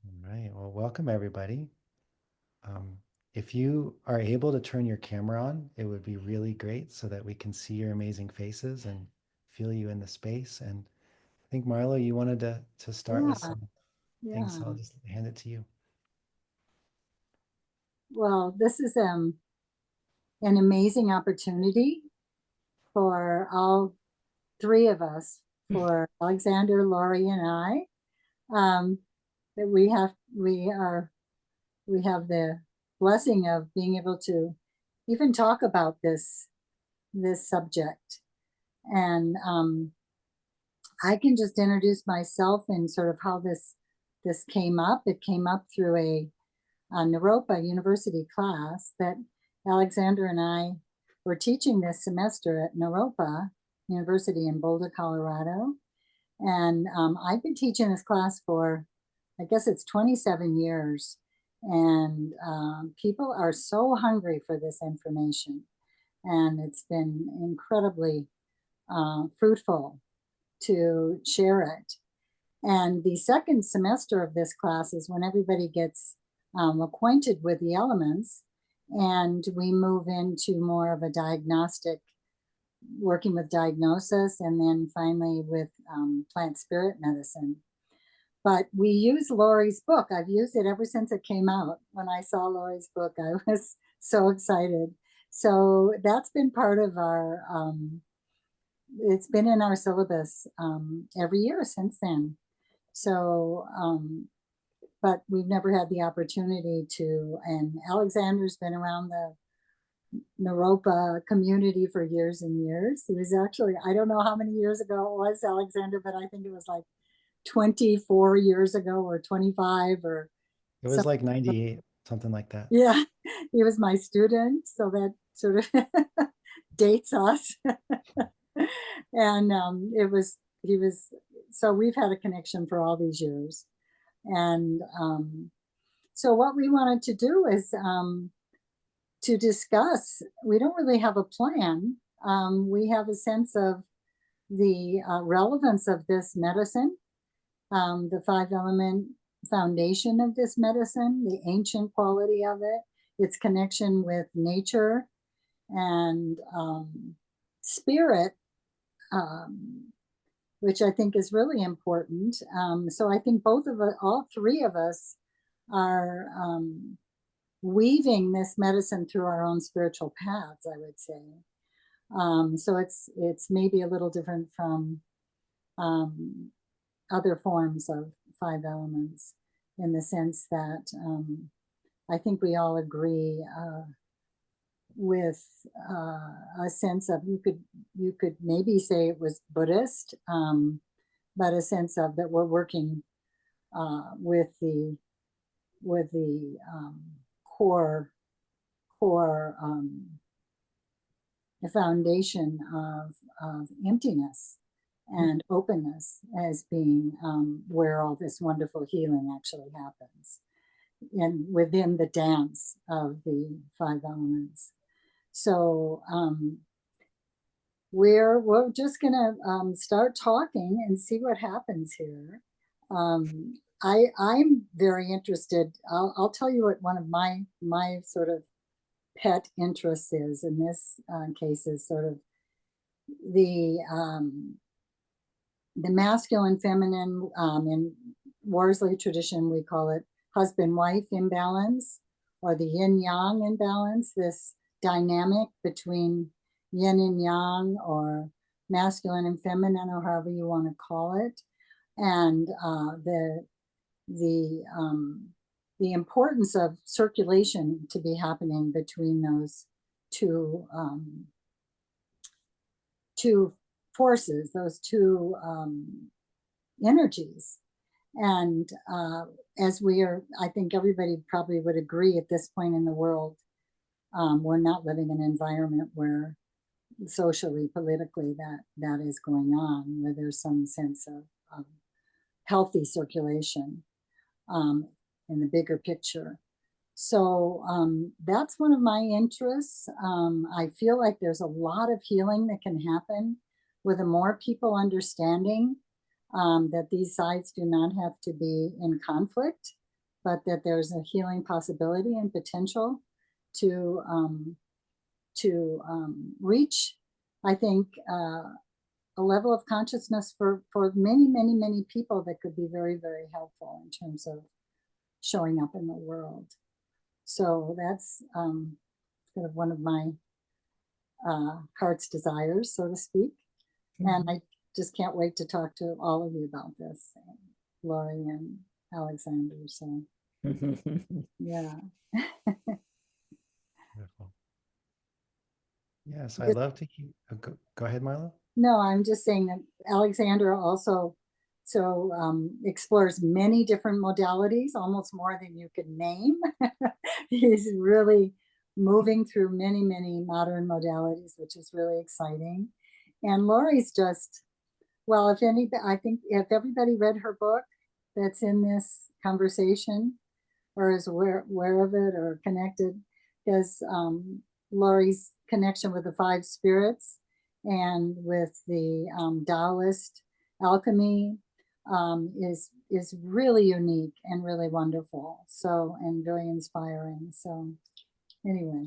All right. Well, welcome everybody. Um, if you are able to turn your camera on, it would be really great so that we can see your amazing faces and feel you in the space. And I think Marlo, you wanted to start with Yeah, some things, so I'll yeah. just hand it to you. Well, this is an amazing opportunity for all three of us, for Alexander, Laurie, and I. Um, that we have the blessing of being able to even talk about this subject. And I can just introduce myself and sort of how this came up. It came up through a Naropa University class that Alexander and I were teaching this semester at Naropa University in Boulder, Colorado. And I've been teaching this class for, I guess it's 27 years. And people are so hungry for this information. And it's been incredibly fruitful to share it. And the second semester of this class is when everybody gets acquainted with the elements, and we move into more of a diagnostic, working with diagnosis, and then finally with plant spirit medicine. But we use Laurie's book. I've used it ever since it came out. When I saw Laurie's book, I was so excited. So that's been part of it's been in our syllabus every year since then. So, but we've never had the opportunity to, and Alexander's been around the Naropa community for years and years. He was actually, I don't know how many years ago it was, Alexander, but I think it was like 24 years ago or 25 or It was something. like 98, something like that. Yeah, he was my student. So that sort of dates us. And he was, so we've had a connection for all these years. And so what we wanted to do is to discuss. We don't really have a plan. We have a sense of the relevance of this medicine, the five element foundation of this medicine, the ancient quality of it, its connection with nature and spirit, um, which I think is really important. So I think both of us, all three of us, are weaving this medicine through our own spiritual paths, I would say. So it's maybe a little different from um, other forms of five elements in the sense that I think we all agree with a sense of, you could maybe say it was Buddhist, but a sense of that we're working with the core the foundation of emptiness and openness as being where all this wonderful healing actually happens, and within the dance of the five elements. So we're just gonna start talking and see what happens here. I'm very interested. I'll tell you what one of my sort of pet interests is in this case is sort of the um, the masculine feminine, in Worsley tradition we call it husband wife imbalance, or the yin yang imbalance, this dynamic between yin and yang, or masculine and feminine, or however you want to call it, and the the importance of circulation to be happening between those two two forces, those two energies. And as we are, I think everybody probably would agree at this point in the world, we're not living in an environment where socially, politically, that is going on, where there's some sense of healthy circulation um, in the bigger picture. So that's one of my interests. I feel like there's a lot of healing that can happen with the more people understanding that these sides do not have to be in conflict, but that there's a healing possibility and potential to reach, I think, a level of consciousness for many, many, many people that could be very, very helpful in terms of showing up in the world. So that's sort of one of my heart's desires, so to speak. And I just can't wait to talk to all of you about this, Lorie and Alexander. So yeah. Beautiful. Yes, I'd love to hear. Go ahead, Marlo. No, I'm just saying that Alexander also explores many different modalities, almost more than you could name. He's really moving through many, many modern modalities, which is really exciting. And Lorie's just, well, I think if everybody read her book that's in this conversation or is aware of it or connected, because Lorie's connection with the five spirits and with the Taoist alchemy is really unique and really wonderful. So, and very inspiring. So anyway,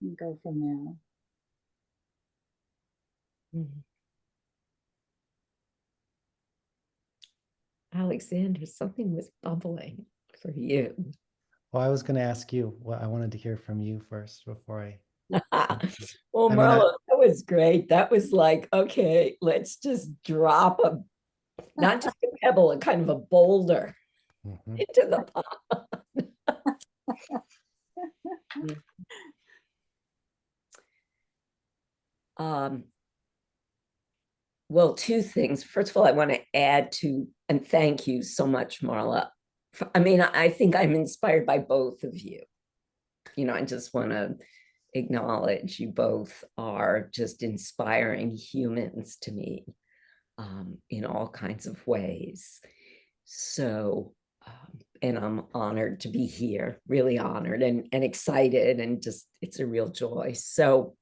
we go from there. Alexander, something was bubbling for you. Well, I was going to ask you. Well, I wanted to hear from you first before I. Well, Marlo, that was great. That was like, okay, let's just drop not just a pebble, a kind of a boulder into the pond. Well, two things. First of all, I want to add to, and thank you so much, Marla. I mean, I think I'm inspired by both of you. I just want to acknowledge you both are just inspiring humans to me in all kinds of ways. So, and I'm honored to be here, really honored and excited, and just, it's a real joy. So,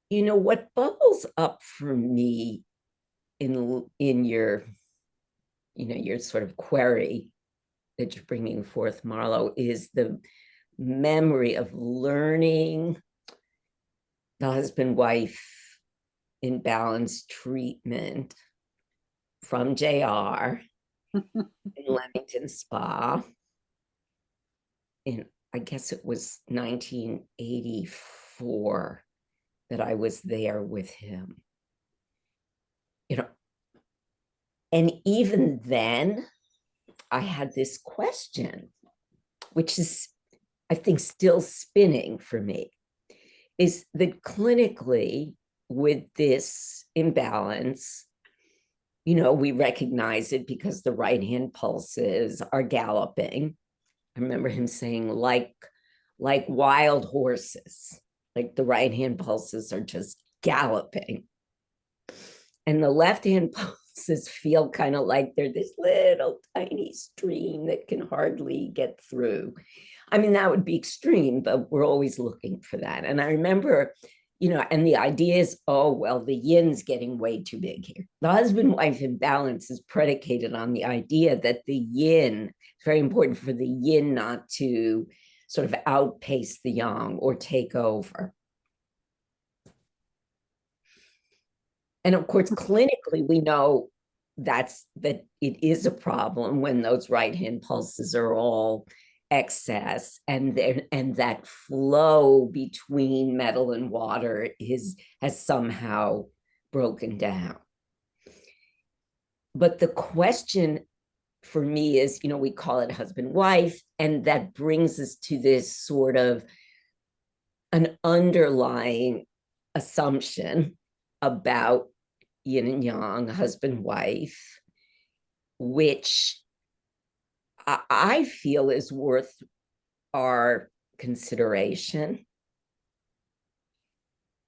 what bubbles up for me in your, your sort of query that you're bringing forth, Marlo, is the memory of learning the husband-wife imbalance treatment from JR in Leamington Spa in, I guess it was 1984 that I was there with him. And even then, I had this question, which is, I think, still spinning for me, is that clinically, with this imbalance, we recognize it because the right-hand pulses are galloping. I remember him saying, like wild horses, like the right-hand pulses are just galloping. And the left-hand pulses feel kind of like they're this little tiny stream that can hardly get through. I mean, that would be extreme, but we're always looking for that. And I remember, and the idea is, oh, well, the yin's getting way too big here. The husband-wife imbalance is predicated on the idea that the yin, it's very important for the yin not to sort of outpace the yang or take over. And of course, clinically, we know that it is a problem when those right-hand pulses are all excess, and that flow between metal and water has somehow broken down. But the question for me is, we call it husband-wife, and that brings us to this sort of an underlying assumption about yin and yang, husband-wife, which I feel is worth our consideration.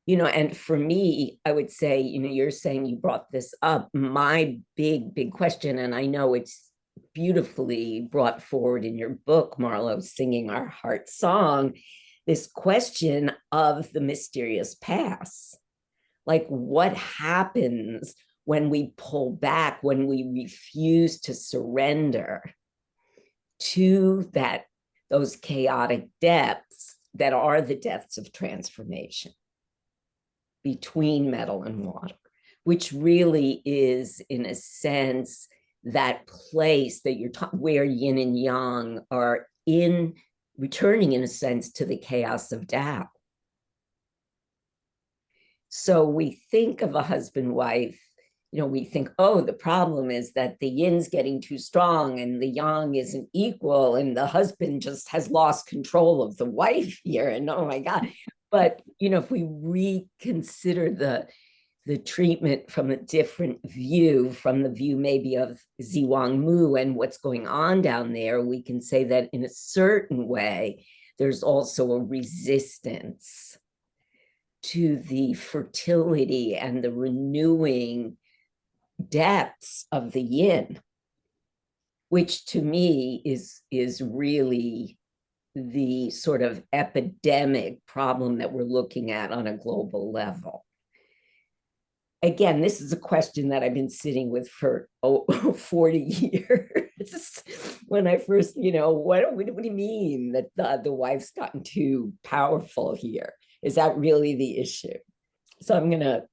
And for me, I would say, you're saying you brought this up. My big question, and I know it's beautifully brought forward in your book, Marlow, Singing Our Heart Song, this question of the mysterious past. Like, what happens when we pull back, when we refuse to surrender to those chaotic depths that are the depths of transformation between metal and water, which really is, in a sense, that place that you're talking, where yin and yang are in returning, in a sense, to the chaos of Tao. So we think of a husband wife, we think, oh, the problem is that the yin's getting too strong and the yang isn't equal, and the husband just has lost control of the wife here. And oh my God. But, if we reconsider the treatment from a different view, from the view maybe of Zhiwang Mu and what's going on down there, we can say that in a certain way, there's also a resistance to the fertility and the renewing depths of the yin, which to me is really the sort of epidemic problem that we're looking at on a global level. Again, this is a question that I've been sitting with for 40 years. When I first, what do you mean that the wife's gotten too powerful here? Is that really the issue? So I'm going to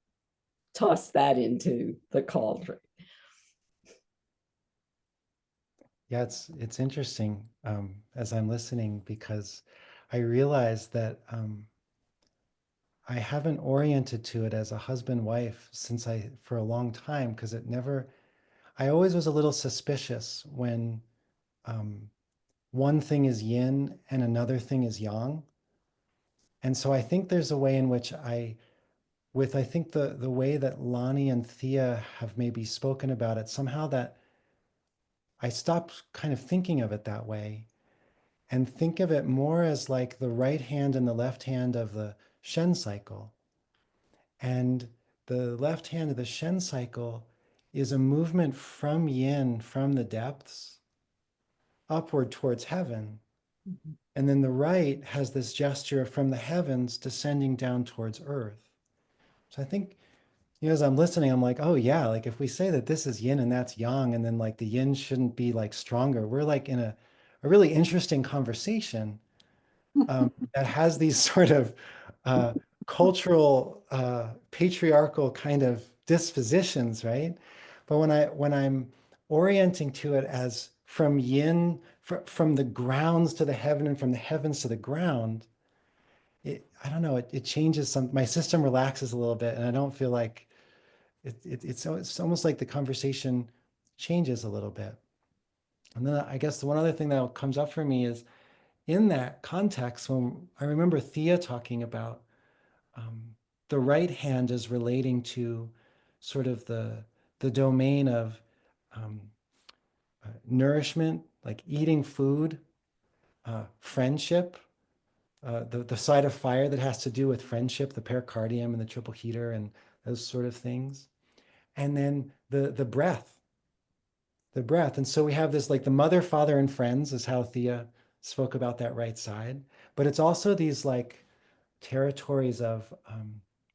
toss that into the cauldron. Yeah, it's interesting as I'm listening, because I realize that I haven't oriented to it as a husband-wife for a long time, because I always was a little suspicious when one thing is yin and another thing is yang. And so I think there's a way in which I think the way that Lonnie and Thea have maybe spoken about it, somehow that I stopped kind of thinking of it that way and think of it more as like the right hand and the left hand of the Shen cycle. And the left hand of the Shen cycle is a movement from yin, from the depths, upward towards heaven. Mm-hmm. And then the right has this gesture from the heavens descending down towards earth. So I think, as I'm listening, I'm like, oh yeah, like if we say that this is yin and that's yang, and then like the yin shouldn't be like stronger, we're like in a really interesting conversation that has these sort of cultural, patriarchal kind of dispositions, right? But when I'm orienting to it as from yin, from the grounds to the heaven and from the heavens to the ground, I don't know, it changes my system relaxes a little bit, and I don't feel like it's almost like the conversation changes a little bit. And then I guess the one other thing that comes up for me is in that context, when I remember Thea talking about the right hand is relating to sort of the domain of nourishment, like eating food, friendship, the side of fire that has to do with friendship, the pericardium and the triple heater and those sort of things. And then the breath. And so we have this, like the mother, father, and friends is how Thea spoke about that right side. But it's also these like territories of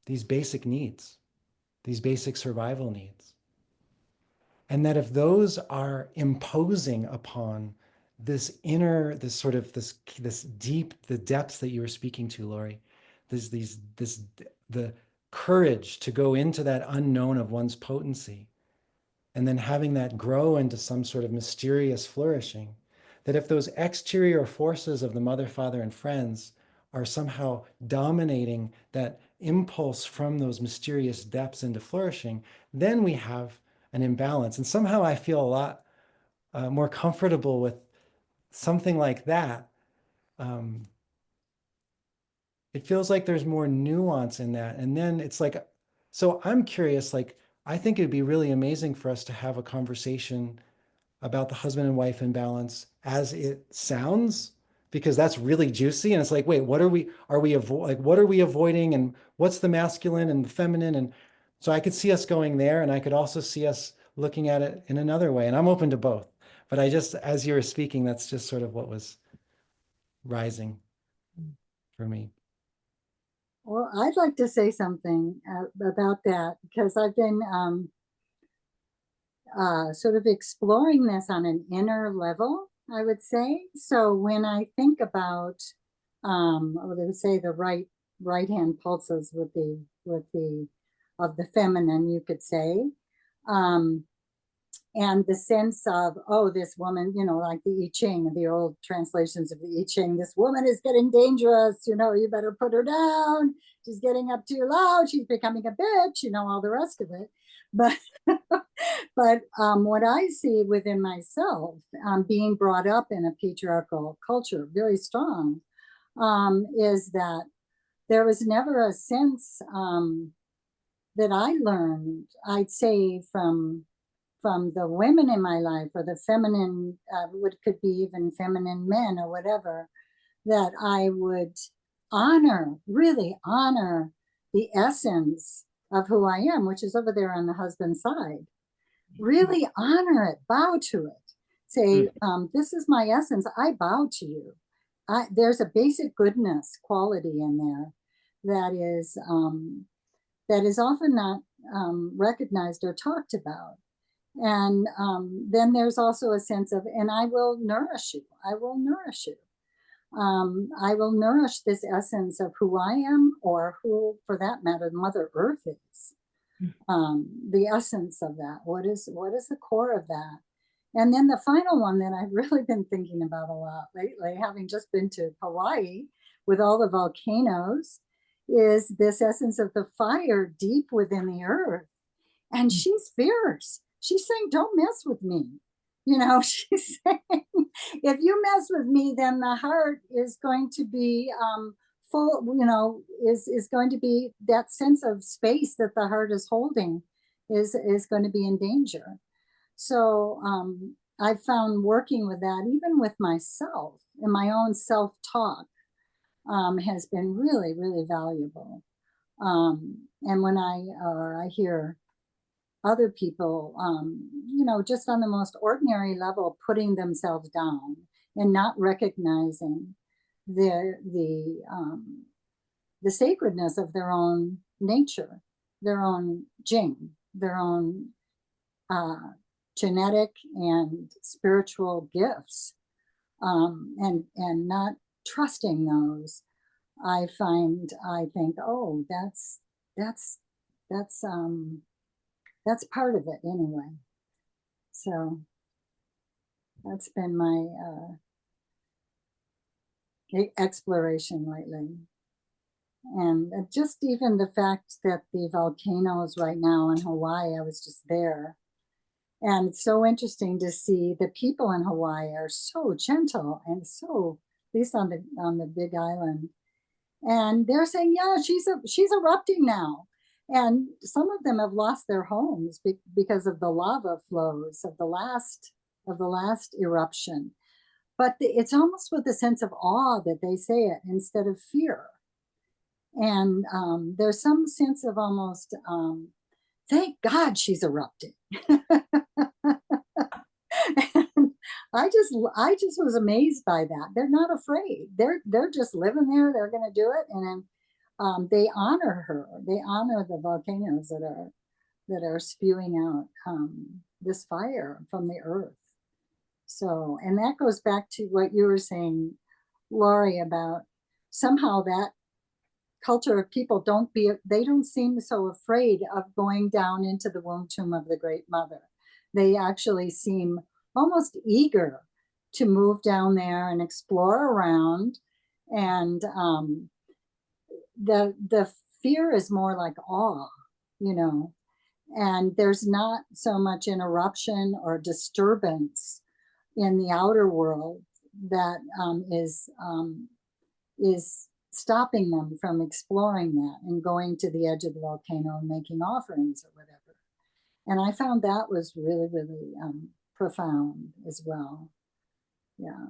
these basic needs, these basic survival needs. And that if those are imposing upon this deep, the depths that you were speaking to, Lorie, the courage to go into that unknown of one's potency, and then having that grow into some sort of mysterious flourishing, that if those exterior forces of the mother, father, and friends are somehow dominating that impulse from those mysterious depths into flourishing, then we have an imbalance. And somehow I feel a lot more comfortable with something like that. It feels like there's more nuance in that. And then it's like, so I'm curious, like, I think it'd be really amazing for us to have a conversation about the husband and wife imbalance as it sounds, because that's really juicy. And it's like, wait, what are we avoiding, and what's the masculine and the feminine? And so I could see us going there, and I could also see us looking at it in another way. And I'm open to both. But as you were speaking, that's just sort of what was rising for me. Well, I'd like to say something about that, because I've been sort of exploring this on an inner level, I would say. So when I think about, they would say the right hand pulses with the of the feminine, you could say, and the sense of, oh, this woman, like the I Ching, the old translations of the I Ching, this woman is getting dangerous, you better put her down. She's getting up too loud. She's becoming a bitch, all the rest of it. But but what I see within myself, being brought up in a patriarchal culture, very strong, is that there was never a sense that I learned, I'd say, from the women in my life, or the feminine, what could be even feminine men or whatever, that I would really honor the essence of who I am, which is over there on the husband's side. Really honor it, bow to it, say, this is my essence, I bow to you. There's a basic goodness quality in there that is often not recognized or talked about. And then there's also a sense of, and I will nourish you. I will nourish you. I will nourish this essence of who I am, or who, for that matter, Mother Earth is. The essence of that. What is the core of that? And then the final one that I've really been thinking about a lot lately, having just been to Hawaii with all the volcanoes, is this essence of the fire deep within the earth. And she's fierce. She's saying, don't mess with me. She's saying, if you mess with me, then the heart is going to be full, is going to be, that sense of space that the heart is holding is going to be in danger. So I found working with that, even with myself and my own self-talk, has been really, really valuable. And when I hear other people, just on the most ordinary level, putting themselves down and not recognizing the sacredness of their own nature, their own jing, their own genetic and spiritual gifts, and not trusting those, I think, oh, that's part of it anyway. So that's been my exploration lately. And just even the fact that the volcanoes right now in Hawaii, I was just there. And it's so interesting to see the people in Hawaii are so gentle and so, at least on the Big Island. And they're saying, yeah, she's erupting now. And some of them have lost their homes because of the lava flows of the last eruption. But it's almost with a sense of awe that they say it instead of fear. And there's some sense of almost, thank God she's erupting. And I just was amazed by that. They're not afraid. They're just living there. They're going to do it. And then they honor her. They honor the volcanoes that are spewing out this fire from the earth. So, and that goes back to what you were saying, Lorie, about somehow that culture of people they don't seem so afraid of going down into the womb tomb of the Great Mother. They actually seem almost eager to move down there and explore around. And the fear is more like awe, and there's not so much interruption or disturbance in the outer world that is stopping them from exploring that and going to the edge of the volcano and making offerings or whatever. And I found that was really, really profound as well. Yeah.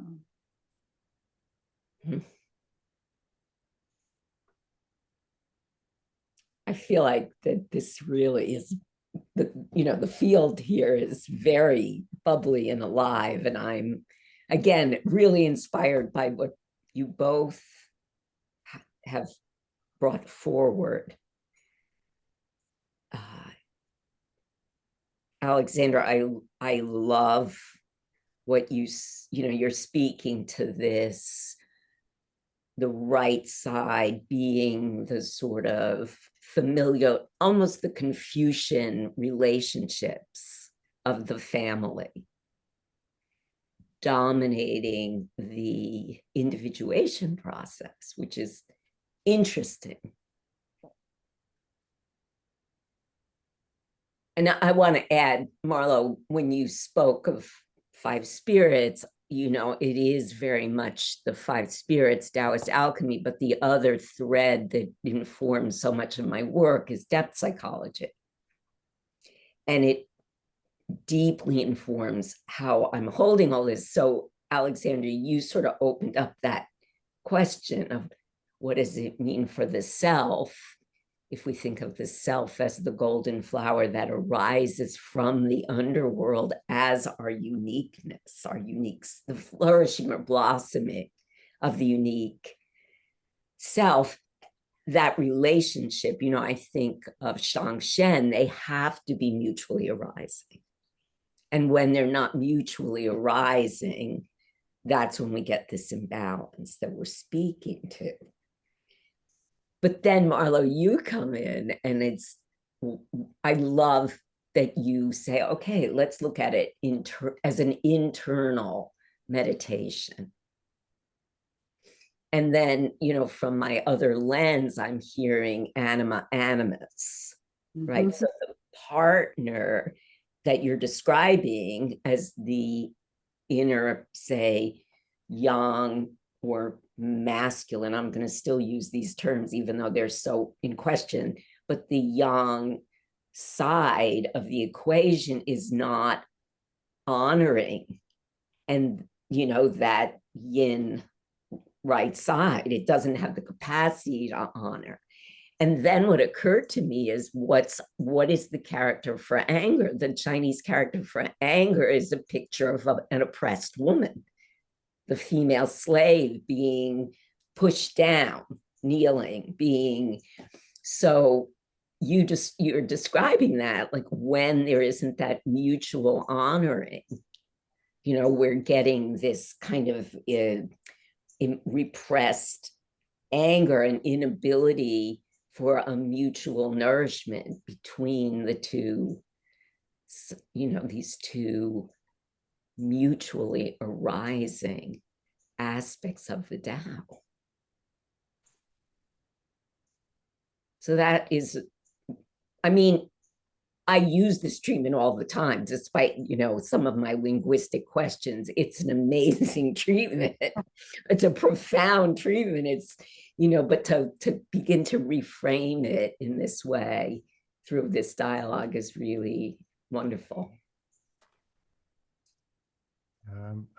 I feel like that this really is the field here is very bubbly and alive, and I'm again really inspired by what you both have brought forward. Alexandra, I love what you're speaking to this, the right side being the sort of familiar, almost the Confucian relationships of the family, dominating the individuation process, which is interesting. And I want to add, Marlow, when you spoke of five spirits, it is very much the five spirits, Taoist alchemy, but the other thread that informs so much of my work is depth psychology. And it deeply informs how I'm holding all this. So, Alexandra, you sort of opened up that question of what does it mean for the self? If we think of the self as the golden flower that arises from the underworld as our uniqueness, the flourishing or blossoming of the unique self, that relationship, I think of Shang Shen, they have to be mutually arising. And when they're not mutually arising, that's when we get this imbalance that we're speaking to. But then, Marlow, you come in, and I love that you say, okay, let's look at it as an internal meditation. And then, from my other lens, I'm hearing anima animus, right? So the partner that you're describing as the inner, say, yang or masculine, I'm going to still use these terms even though they're so in question, but the yang side of the equation is not honoring, and that yin right side, it doesn't have the capacity to honor. And then what occurred to me is what is the character for anger? The Chinese character for anger is a picture of an oppressed woman, the female slave being pushed down, kneeling, so you're describing that, like when there isn't that mutual honoring, we're getting this kind of repressed anger and inability for a mutual nourishment between the two, these two mutually arising aspects of the Tao. So that is, I use this treatment all the time, despite, some of my linguistic questions. It's an amazing treatment. It's a profound treatment. It's, but to begin to reframe it in this way through this dialogue is really wonderful.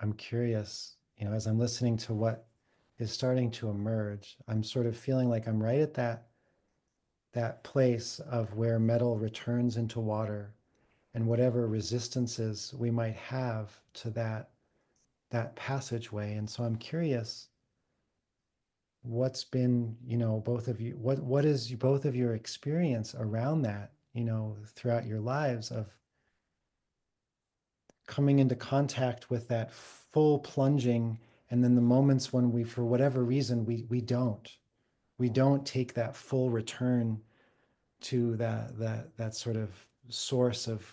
I'm curious, as I'm listening to what is starting to emerge, I'm sort of feeling like I'm right at that place of where metal returns into water, and whatever resistances we might have to that passageway. And so I'm curious, what's been, both of you, what is both of your experience around that, throughout your lives, of coming into contact with that full plunging, and then the moments when we, for whatever reason, we don't take that full return to that sort of source of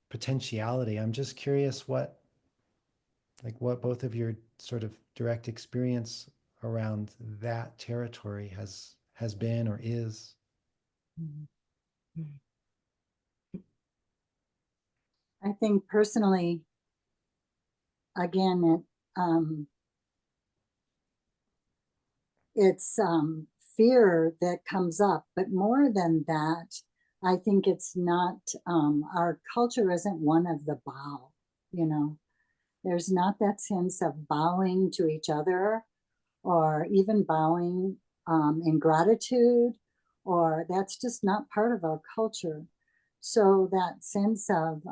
potentiality. I'm just curious what both of your sort of direct experience around that territory has been or is. I think personally, again, it's fear that comes up, but more than that, I think it's not, our culture isn't one of the bow, there's not that sense of bowing to each other, or even bowing in gratitude, or that's just not part of our culture. So that sense of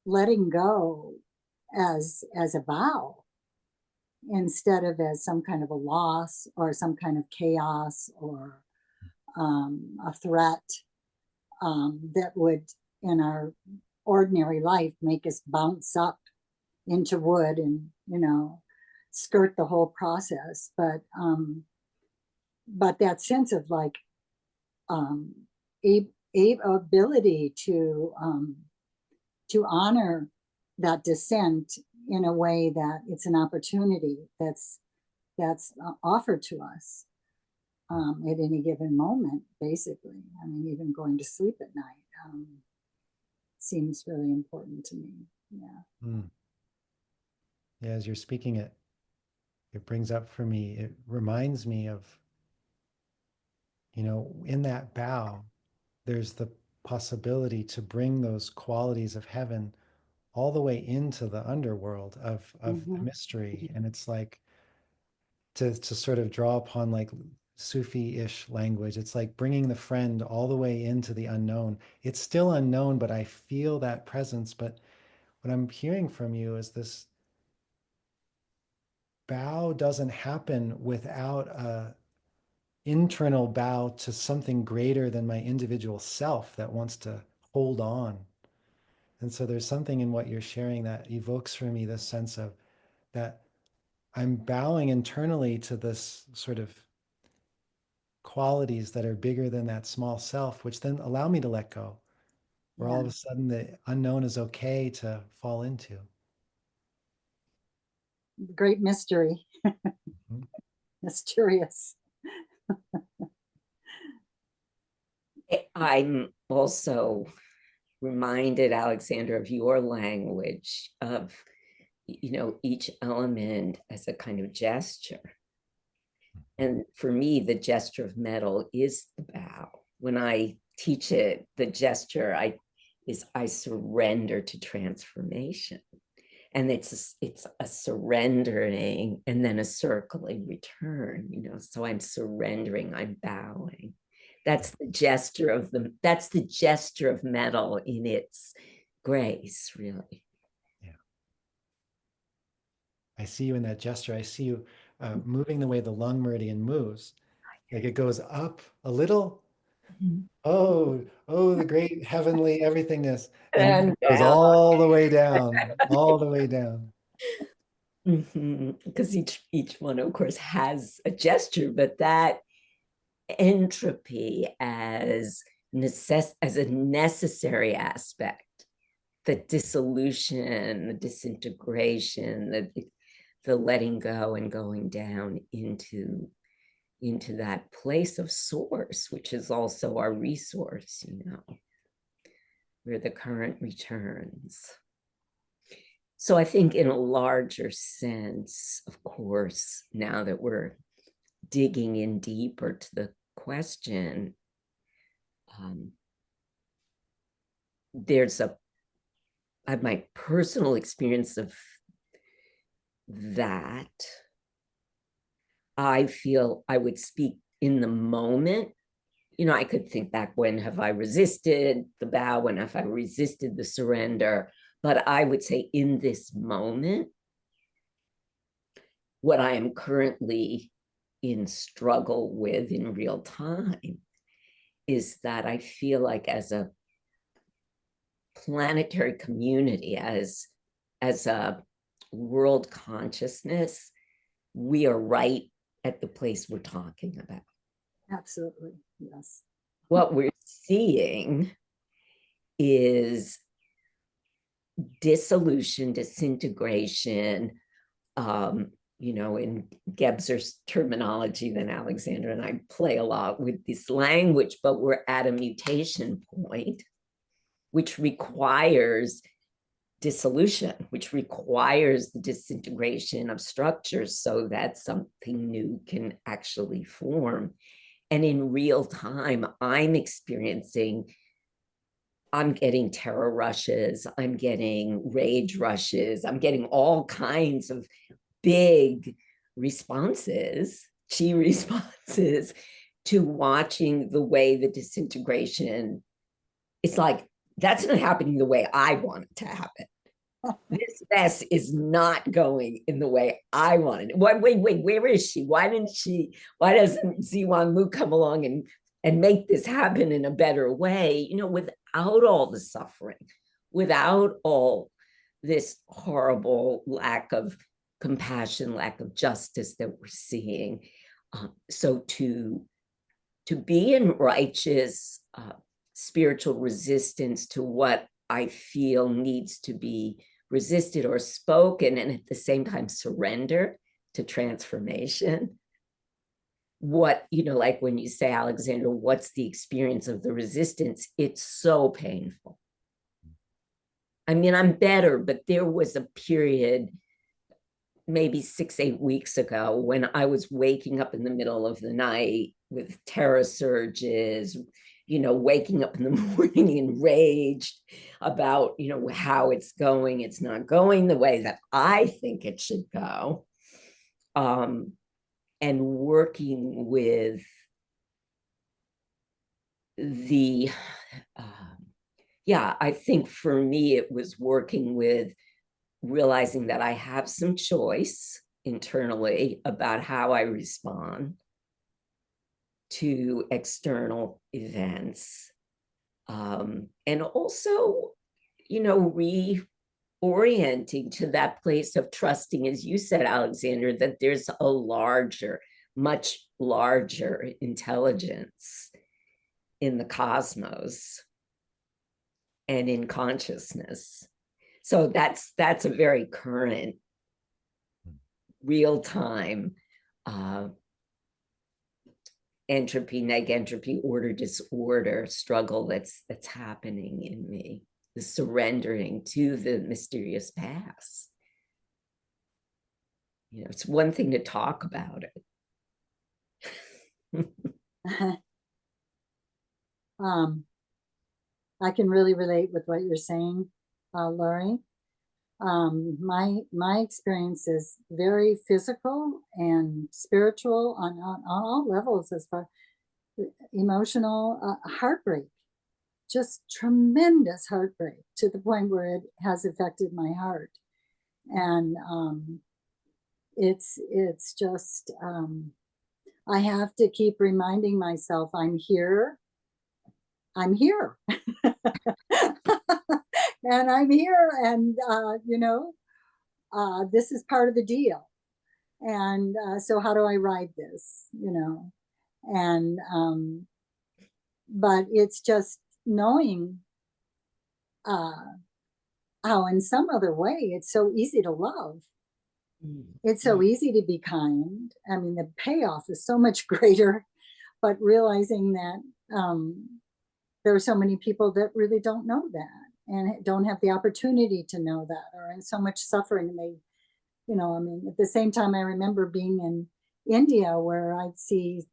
letting go as a vow, instead of as some kind of a loss or some kind of chaos or a threat, that would, in our ordinary life, make us bounce up into wood and, you know, skirt the whole process. But that sense of like ability to honor that descent in a way that it's an opportunity that's offered to us at any given moment, basically. I mean, even going to sleep at night seems really important to me. Yeah. Mm. Yeah, as you're speaking it, it brings up for me, it reminds me of, you know, in that bow, there's the possibility to bring those qualities of heaven all the way into the underworld of the mystery. And it's like to sort of draw upon like Sufi-ish language. It's like bringing the friend all the way into the unknown. It's still unknown, but I feel that presence. But what I'm hearing from you is this bow doesn't happen without a internal bow to something greater than my individual self that wants to hold on. And so there's something in what you're sharing that evokes for me this sense of that I'm bowing internally to this sort of qualities that are bigger than that small self, which then allow me to let go, where all of a sudden the unknown is okay to fall into. Great mystery. Mm-hmm. Mysterious. I'm also reminded, Alexandra, of your language of, you know, each element as a kind of gesture. And for me, the gesture of metal is the bow. When I teach it, the gesture I surrender to transformation. And it's a surrendering and then a circling return, you know. So I'm surrendering, I'm bowing. That's the gesture of metal in its grace, really. Yeah. I see you in that gesture. I see you moving the way the lung meridian moves. Like it goes up a little. Oh, the great heavenly everythingness. And then And it goes all the way down, all the way down. Because each one, of course, has a gesture, but that entropy as a necessary aspect, the dissolution, the disintegration, the letting go and going down into that place of source, which is also our resource, you know, where the current returns. So I think in a larger sense, of course, now that we're digging in deeper to the question, I have my personal experience of that. I feel I would speak in the moment. You know, I could think back, when have I resisted the bow? When have I resisted the surrender? But I would say in this moment, what I am currently in struggle with in real time is that I feel like as a planetary community, as a world consciousness, we are right at the place we're talking about. Absolutely, yes. What we're seeing is dissolution, disintegration, you know, in Gebser's terminology, then Alexandra and I play a lot with this language, but we're at a mutation point, which requires dissolution, which requires the disintegration of structures so that something new can actually form. And in real time, I'm getting terror rushes, I'm getting rage rushes, I'm getting all kinds of big responses, chi responses to watching the way the disintegration, it's like, that's not happening the way I want it to happen. This mess is not going in the way I wanted it. Wait, where is she? Why doesn't Ziwang Mu come along and make this happen in a better way, without all the suffering, without all this horrible lack of compassion, lack of justice that we're seeing. So to be in righteous spiritual resistance to what I feel needs to be resisted or spoken, and at the same time surrender to transformation. What, like when you say, Alexander, what's the experience of the resistance? It's so painful. I mean, I'm better, but there was a period maybe 6-8 weeks ago when I was waking up in the middle of the night with terror surges, waking up in the morning enraged about, how it's going. It's not going the way that I think it should go. And working with the, I think for me, it was working with realizing that I have some choice internally about how I respond to external events. And also, reorienting to that place of trusting, as you said, Alexander, that there's a larger, much larger intelligence in the cosmos and in consciousness. So that's a very current, real-time entropy, negentropy, order, disorder struggle that's happening in me, the surrendering to the mysterious past. It's one thing to talk about it. I can really relate with what you're saying, Lorie. My experience is very physical and spiritual on all levels, as far emotional, heartbreak, just tremendous heartbreak, to the point where it has affected my heart. And it's just, I have to keep reminding myself, I'm here. And I'm here, and this is part of the deal. And so how do I ride this, and but it's just knowing how in some other way it's so easy to love. It's so easy to be kind. I mean, the payoff is so much greater, but realizing that there are so many people that really don't know that and don't have the opportunity to know that, or in so much suffering. And they, I mean, at the same time, I remember being in India where I'd see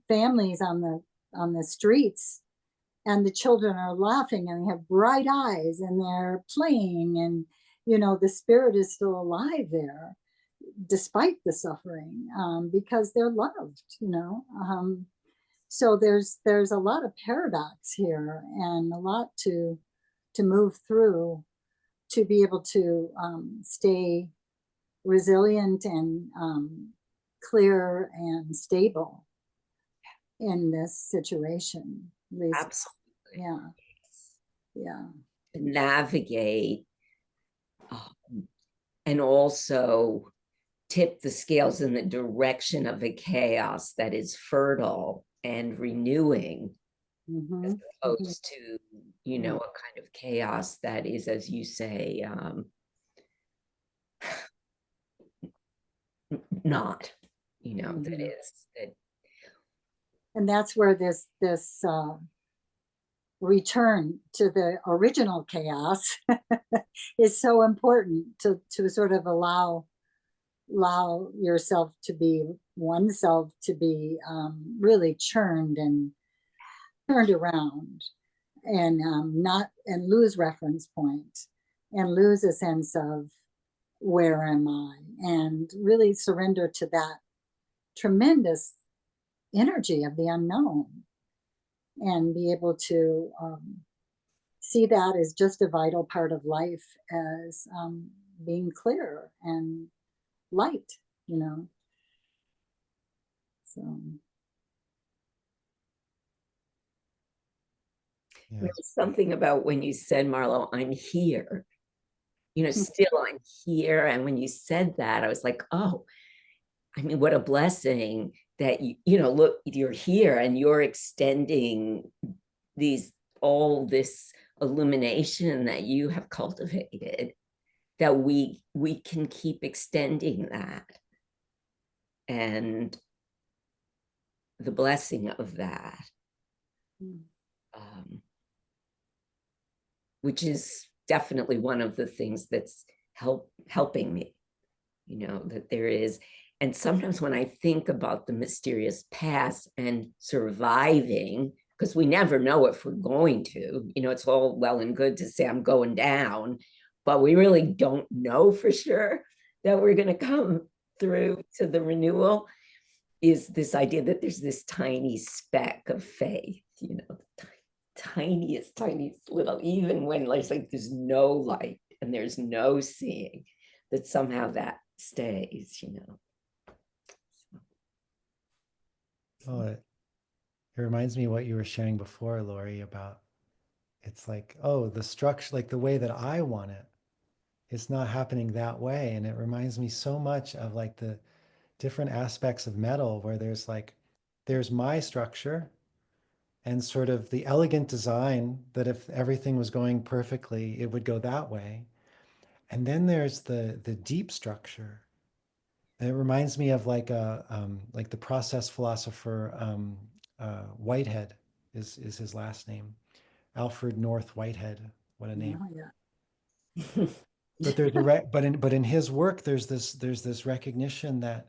families on the streets, and the children are laughing and they have bright eyes and they're playing, and the spirit is still alive there despite the suffering, because they're loved. So there's a lot of paradox here, and a lot to move through, to be able to stay resilient and clear and stable in this situation. At least, absolutely. Yeah. Navigate and also tip the scales in the direction of a chaos that is fertile and renewing, as opposed to, a kind of chaos that is, as you say, not, that is that. And that's where this return to the original chaos is so important, to sort of allow yourself to be, oneself to be really churned and turned around, and lose reference point, and lose a sense of where am I, and really surrender to that tremendous energy of the unknown, and be able to see that as just a vital part of life, as being clear and light, so Yeah. There was something about when you said, Marlowe, I'm here, still I'm here. And when you said that, I was like, oh, I mean, what a blessing that look, you're here and you're extending all this illumination that you have cultivated, that we can keep extending that. And the blessing of that, which is definitely one of the things that's helping me, that there is. And sometimes when I think about the mysterious past and surviving, because we never know if we're going to, it's all well and good to say I'm going down, but we really don't know for sure that we're going to come through to the renewal, is this idea that there's this tiny speck of faith, tiniest little, even when like there's no light and there's no seeing, that somehow that stays. Oh, it reminds me of what you were sharing before, Lorie, about it's like, oh, the structure, like the way that I want it, it's not happening that way. And it reminds me so much of like the different aspects of metal where there's my structure and sort of the elegant design that if everything was going perfectly, it would go that way. And then there's the deep structure. And it reminds me of like the process philosopher Whitehead is his last name, Alfred North Whitehead. What a name! Yeah. But but in his work, there's this recognition that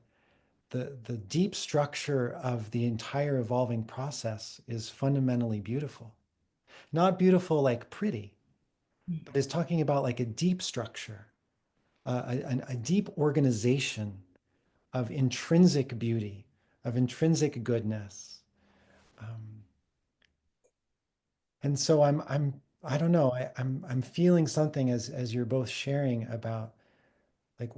the deep structure of the entire evolving process is fundamentally beautiful. Not beautiful like pretty, but is talking about like a deep structure, a deep organization of intrinsic beauty, of intrinsic goodness. Um, and so I don't know, I'm feeling something as you're both sharing about like,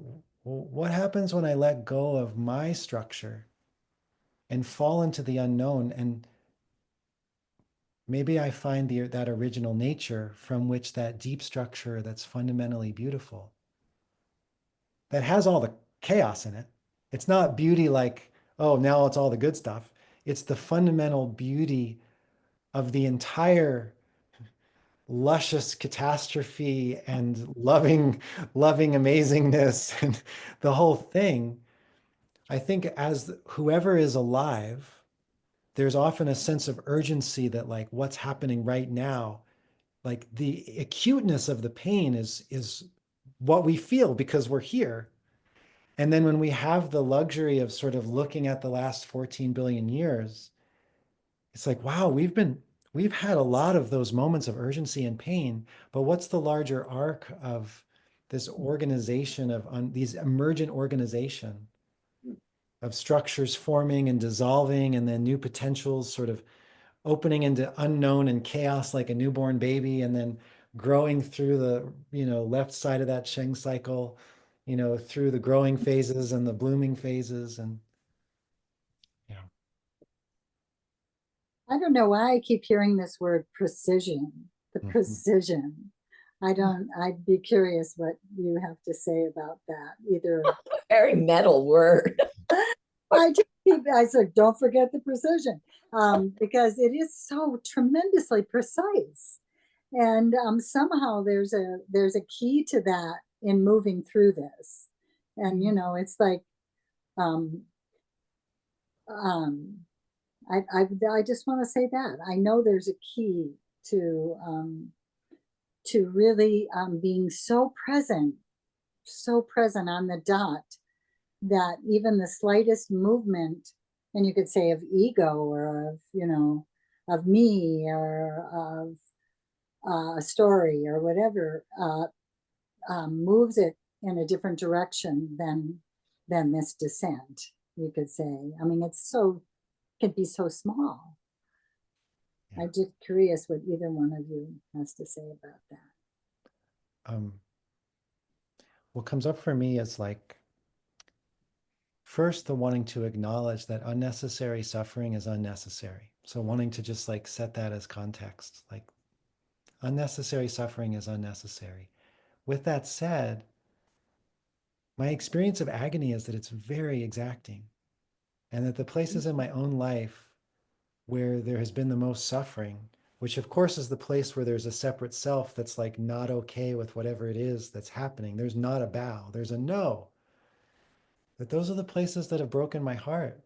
what happens when I let go of my structure and fall into the unknown, and maybe I find that original nature from which that deep structure that's fundamentally beautiful, that has all the chaos in it. It's not beauty like, oh, now it's all the good stuff. It's the fundamental beauty of the entire luscious catastrophe and loving amazingness and the whole thing. I think as whoever is alive, there's often a sense of urgency that like what's happening right now, like the acuteness of the pain is what we feel because we're here. And then when we have the luxury of sort of looking at the last 14 billion years, it's like, wow, we've had a lot of those moments of urgency and pain, but what's the larger arc of this organization of these emergent organization of structures forming and dissolving, and then new potentials sort of opening into unknown and chaos like a newborn baby, and then growing through the left side of that Sheng cycle, through the growing phases and the blooming phases, and yeah. I don't know why I keep hearing this word precision, the Mhm. precision. I'd be curious what you have to say about that. Either Very metal word. I said, don't forget the precision, because it is so tremendously precise. And somehow there's a key to that in moving through this. And, it's like, um, um, I just want to say that I know there's a key to really being so present on the dot, that even the slightest movement, and you could say of ego, or of me, or of a story or whatever, moves it in a different direction than this descent, you could say. I mean, can be so small. Yeah. I'm just curious what either one of you has to say about that. What comes up for me is like, first, the wanting to acknowledge that unnecessary suffering is unnecessary. So wanting to just like set that as context, like Unnecessary suffering is unnecessary. With that said, my experience of agony is that it's very exacting, and that the places in my own life where there has been the most suffering, which of course is the place where there's a separate self that's like not okay with whatever it is that's happening. There's not a bow, there's a no. That those are the places that have broken my heart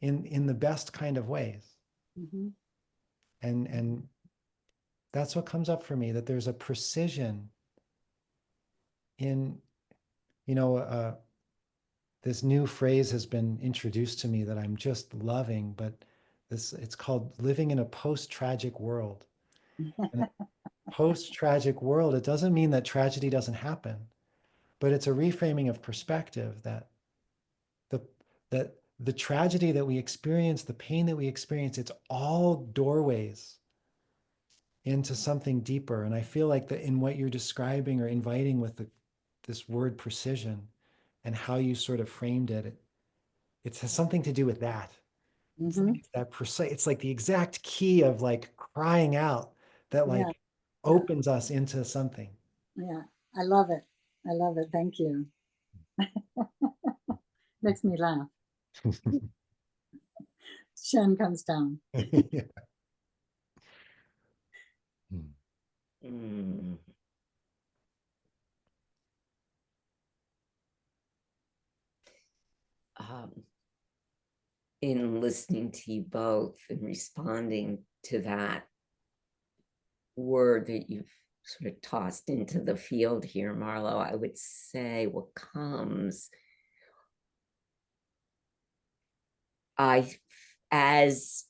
in the best kind of ways. Mm-hmm. And that's what comes up for me, that there's a precision in, you know, this new phrase has been introduced to me that I'm just loving, but it's called living in a post-tragic world. And a post-tragic world, it doesn't mean that tragedy doesn't happen, but it's a reframing of perspective that the that the tragedy that we experience, the pain that we experience, it's all doorways into something deeper. And I feel like that in what you're describing or inviting with this word precision and how you sort of framed it, it has something to do with that. It's Mm-hmm. like it's that precise, it's like the exact key of like crying out that Yeah, like opens us into something. yeah. I love it. I love it. Thank you. Makes me laugh. Shen comes down. Yeah. Mm. In listening to you both and responding to that word that you've sort of tossed into the field here, Marlow, I would say what comes, as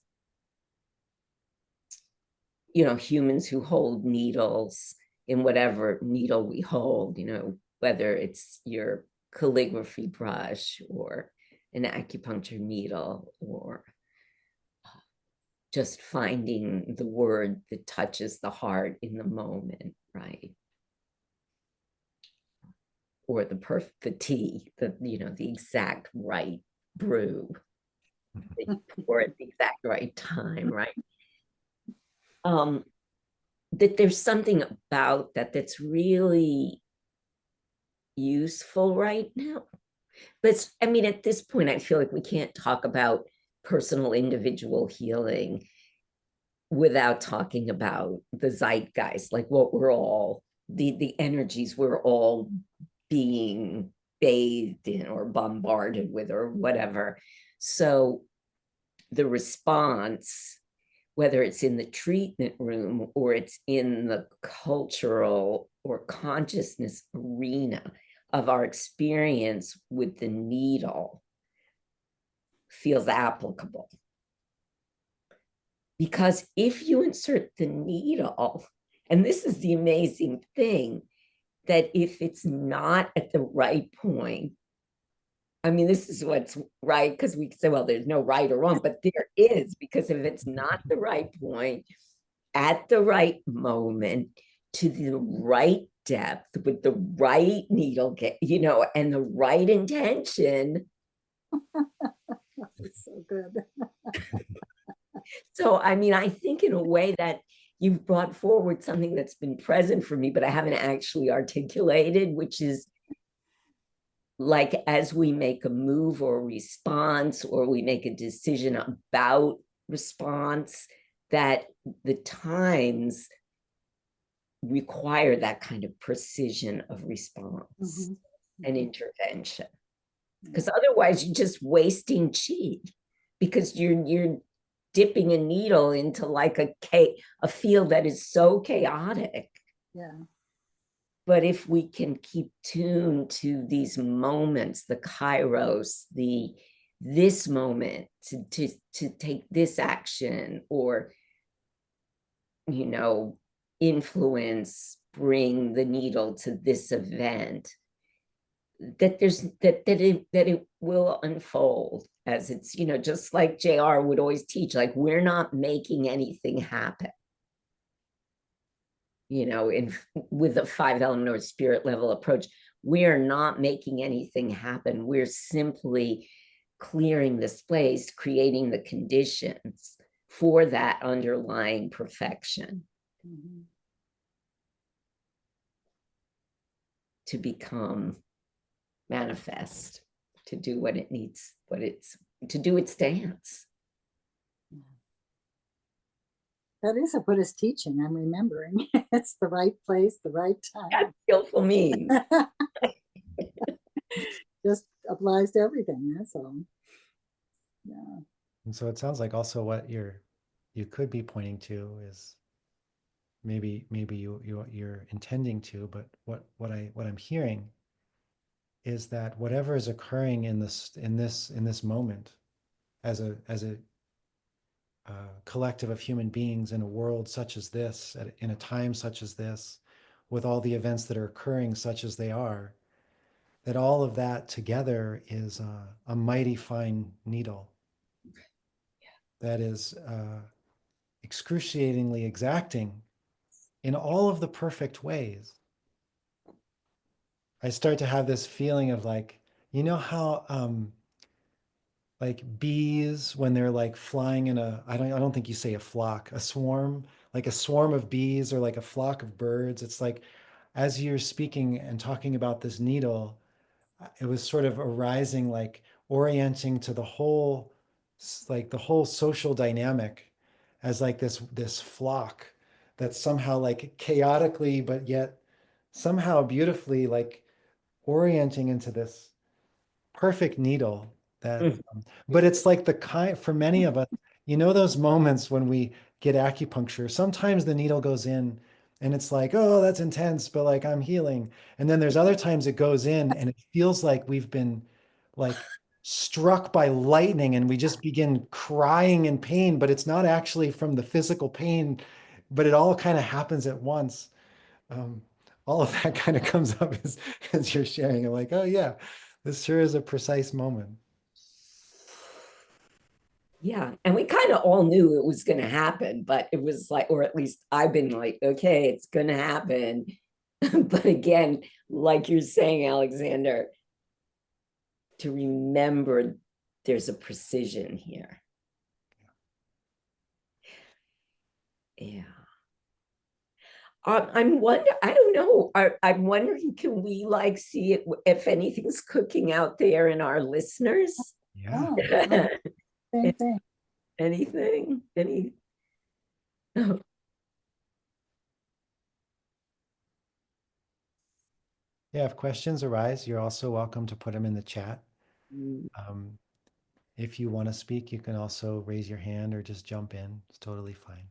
you know, humans who hold needles in whatever needle we hold, you know, whether it's your calligraphy brush or an acupuncture needle or just finding the word that touches the heart in the moment, right? Or the tea, the exact right brew that you pour at the exact right time, right? That there's something about that that's really useful right now. But I mean, at this point, I feel like we can't talk about personal individual healing without talking about the zeitgeist, like what we're all, the energies we're all being bathed in or bombarded with or whatever. So the response, whether it's in the treatment room or it's in the cultural or consciousness arena of our experience with the needle, feels applicable. Because if you insert the needle, and this is the amazing thing, that if it's not at the right point, I mean, this is what's right, because we say, well, there's no right or wrong, but there is, because if it's not the right point, at the right moment, to the right depth, with the right needle, and the right intention. It's so good. So, I mean, I think in a way that you've brought forward something that's been present for me, but I haven't actually articulated, which is like as we make a move or a response, or we make a decision about response, that the times require that kind of precision of response Mm-hmm. and intervention. Because otherwise you're just wasting chi, because you're dipping a needle into like a field that is so chaotic. Yeah. But if we can keep tuned to these moments, the kairos, this moment to take this action, or influence, bring the needle to this event, that it will unfold as it's, just like JR would always teach, like, we're not making anything happen. With a 5 element or spirit level approach, we're not making anything happen. We're simply clearing the space, creating the conditions for that underlying perfection. Mm-hmm. to become manifest, to do what it needs, to do its dance. That is a Buddhist teaching, I'm remembering. It's the right place, the right time. That's skillful means. Just applies to everything, that's all. Yeah. And so it sounds like also what you could be pointing to is maybe you're intending to, but what I'm hearing is that whatever is occurring in this moment as a collective of human beings in a world such as this, in a time such as this, with all the events that are occurring such as they are, that all of that together is a mighty fine needle that is excruciatingly exacting in all of the perfect ways. I start to have this feeling of like, you know how like bees when they're like flying in I don't think you say a flock, a swarm, like a swarm of bees or like a flock of birds. It's like as you're speaking and talking about this needle, it was sort of arising, like orienting to the whole, like the whole social dynamic as like this flock that's somehow like chaotically but yet somehow beautifully like orienting into this perfect needle that but it's like the kind for many of us, you know, those moments when we get acupuncture, sometimes the needle goes in and it's like, oh, that's intense, but like I'm healing. And then there's other times it goes in and it feels like we've been like struck by lightning and we just begin crying in pain, but it's not actually from the physical pain, but it all kind of happens at once. um, all of that kind of comes up as you're sharing. I'm like, oh yeah, this sure is a precise moment. Yeah. And we kind of all knew it was going to happen, but it was like, or at least I've been like, okay, it's going to happen. But again, like you're saying, Alexander, to remember there's a precision here. Yeah. I'm wondering, I don't know. I'm wondering, can we like see it, if anything's cooking out there in our listeners? Yeah. Oh, same thing. Anything? Oh. Yeah, if questions arise, you're also welcome to put them in the chat. Um, if you want to speak, you can also raise your hand or just jump in. It's totally fine.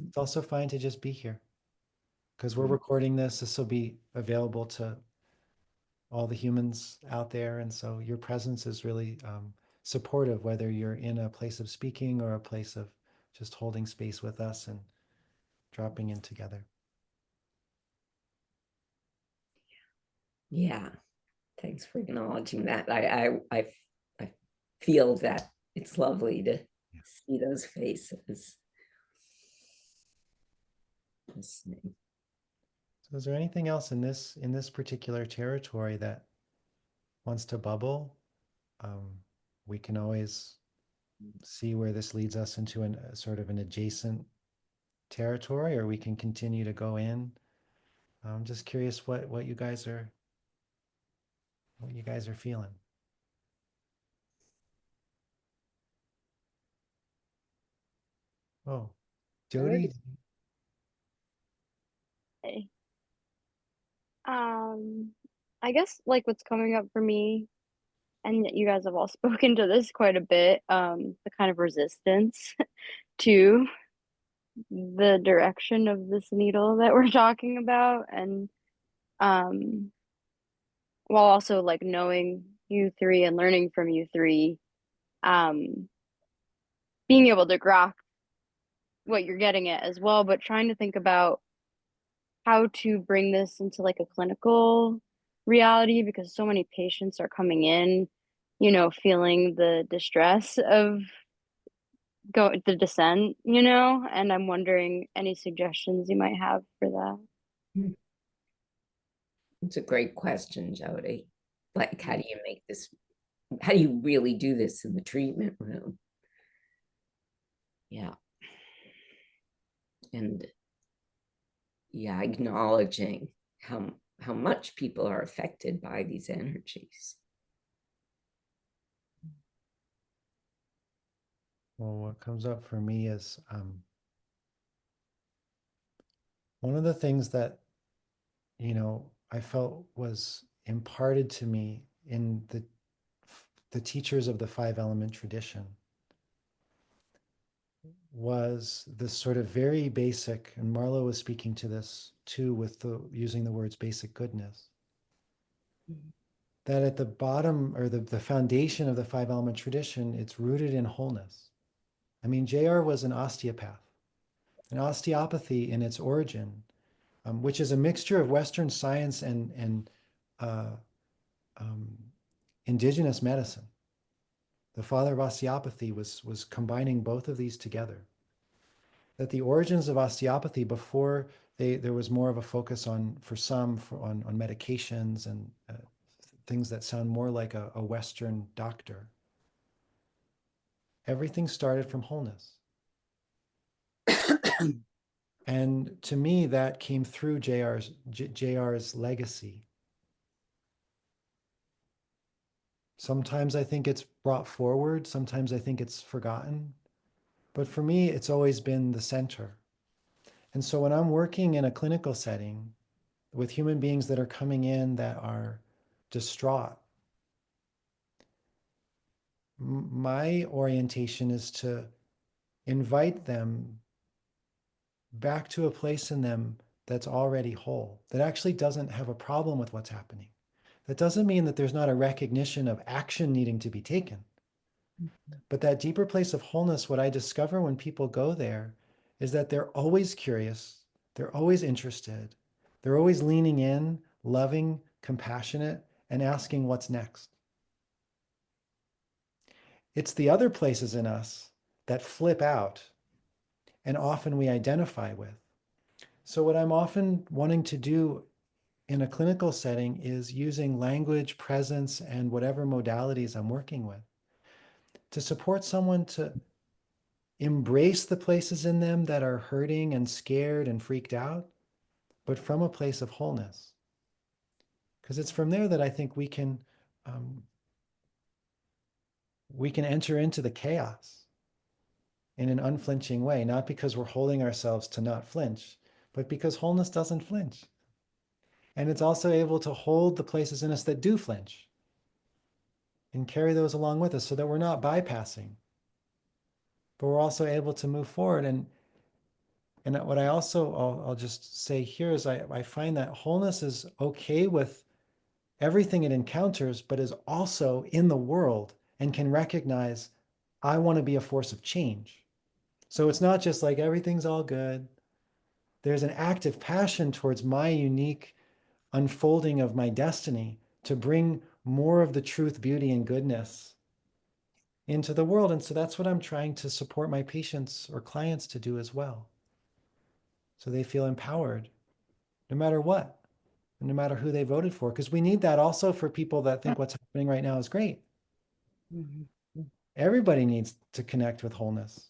It's also fine to just be here because we're recording this. This will be available to all the humans out there. And so your presence is really supportive, whether you're in a place of speaking or a place of just holding space with us and dropping in together. Yeah. Thanks for acknowledging that. I feel that it's lovely to see those faces. Listening. So is there anything else in this particular territory that wants to bubble? We can always see where this leads us into a sort of an adjacent territory, or we can continue to go in. I'm just curious what you guys are feeling. Oh, Jody. Hey. I guess like what's coming up for me, and you guys have all spoken to this quite a bit, the kind of resistance to the direction of this needle that we're talking about, and um, while also like knowing you three and learning from you three, um, being able to grasp what you're getting at as well, but trying to think about how to bring this into like a clinical reality because so many patients are coming in, feeling the distress of the descent, and I'm wondering any suggestions you might have for that. It's a great question, Jody. Like, how do you really do this in the treatment room? Yeah. And yeah, acknowledging how how much people are affected by these energies. Well, what comes up for me is one of the things that, I felt was imparted to me in the teachers of the five element tradition was this sort of very basic, and Marlow was speaking to this too with using the words basic goodness. That at the bottom or the foundation of the five element tradition, it's rooted in wholeness. I mean, JR was an osteopath. An osteopathy in its origin, which is a mixture of Western science and uh, um, indigenous medicine. The father of osteopathy was combining both of these together. That the origins of osteopathy before there was more of a focus on, for some, on medications and things that sound more like a Western doctor. Everything started from wholeness. And to me, that came through JR's legacy. Sometimes I think it's brought forward, sometimes I think it's forgotten. But for me, it's always been the center. And so when I'm working in a clinical setting with human beings that are coming in that are distraught, my orientation is to invite them back to a place in them that's already whole, that actually doesn't have a problem with what's happening. That doesn't mean that there's not a recognition of action needing to be taken. But that deeper place of wholeness, what I discover when people go there is that they're always curious, they're always interested, they're always leaning in, loving, compassionate, and asking what's next. It's the other places in us that flip out and often we identify with. So, what I'm often wanting to do in a clinical setting is using language, presence, and whatever modalities I'm working with to support someone to embrace the places in them that are hurting and scared and freaked out, but from a place of wholeness. Because it's from there that I think we can enter into the chaos in an unflinching way, not because we're holding ourselves to not flinch, but because wholeness doesn't flinch. And it's also able to hold the places in us that do flinch and carry those along with us so that we're not bypassing, but we're also able to move forward. And what I also, I'll just say here is I find that wholeness is okay with everything it encounters, but is also in the world and can recognize, I want to be a force of change. So it's not just like everything's all good. There's an active passion towards my unique unfolding of my destiny to bring more of the truth, beauty, and goodness into the world. And so that's what I'm trying to support my patients or clients to do as well. So they feel empowered no matter what, no matter who they voted for. Because we need that also for people that think what's happening right now is great. Everybody needs to connect with wholeness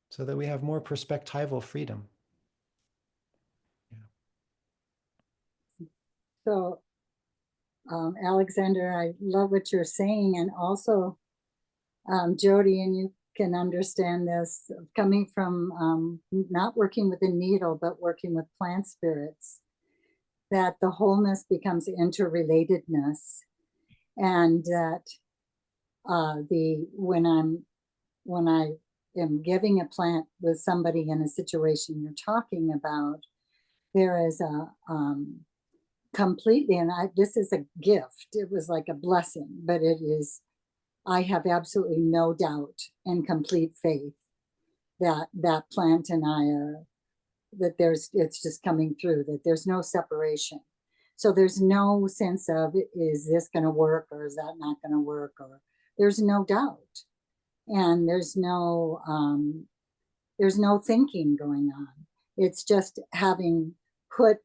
so that we have more perspectival freedom. So, Alexander, I love what you're saying. And also, Jody, and you can understand this, coming from not working with a needle, but working with plant spirits, that the wholeness becomes interrelatedness. And that when I am giving a plant with somebody in a situation you're talking about, there is a completely, and this is a gift. It was like a blessing, but it is, I have absolutely no doubt and complete faith that that plant and I are, that it's just coming through, that there's no separation. So there's no sense of, is this going to work or is that not going to work? Or there's no doubt. And there's no thinking going on. It's just having put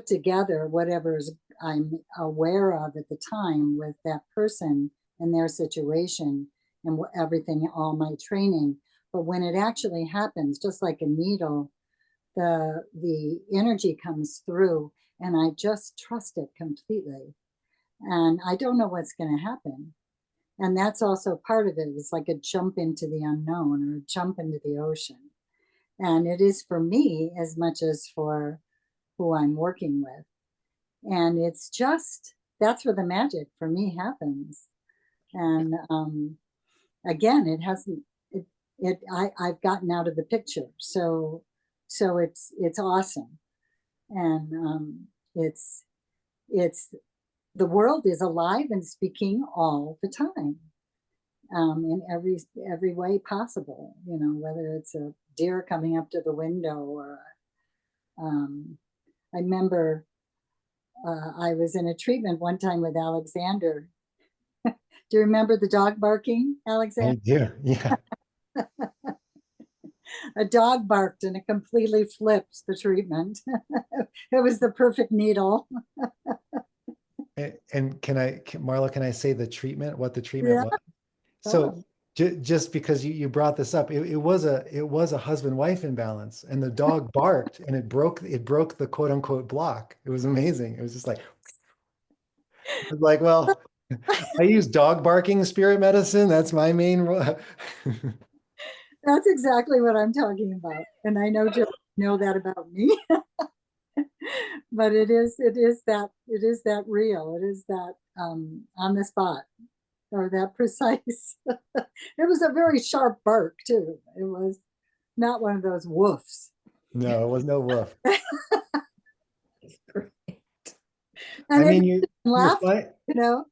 together whatever I'm aware of at the time with that person and their situation and everything, all my training. But when it actually happens, just like a needle, the energy comes through, and I just trust it completely. And I don't know what's going to happen. And that's also part of it. It's like a jump into the unknown or a jump into the ocean. And it is for me as much as for who I'm working with. And it's just, that's where the magic for me happens. And again, it hasn't, I've gotten out of the picture. So it's awesome. And it's the world is alive and speaking all the time, in every way possible, you know, whether it's a deer coming up to the window or I remember I was in a treatment one time with Alexander. Do you remember the dog barking, Alexander? I do. Yeah. A dog barked and it completely flipped the treatment. It was the perfect needle. And Marlo, can I say the treatment, what the treatment Yeah. was? So just because you brought this up, it was a husband-wife imbalance, and the dog barked and it broke the quote unquote block. It was amazing. It was just like, I was like, well, I use dog barking spirit medicine. That's my main That's exactly what I'm talking about. And I know you know that about me. But it is that real. It is that on the spot, or that precise. It was a very sharp bark too. It was not one of those woofs. No, it was no woof. And I mean, you laugh, you know.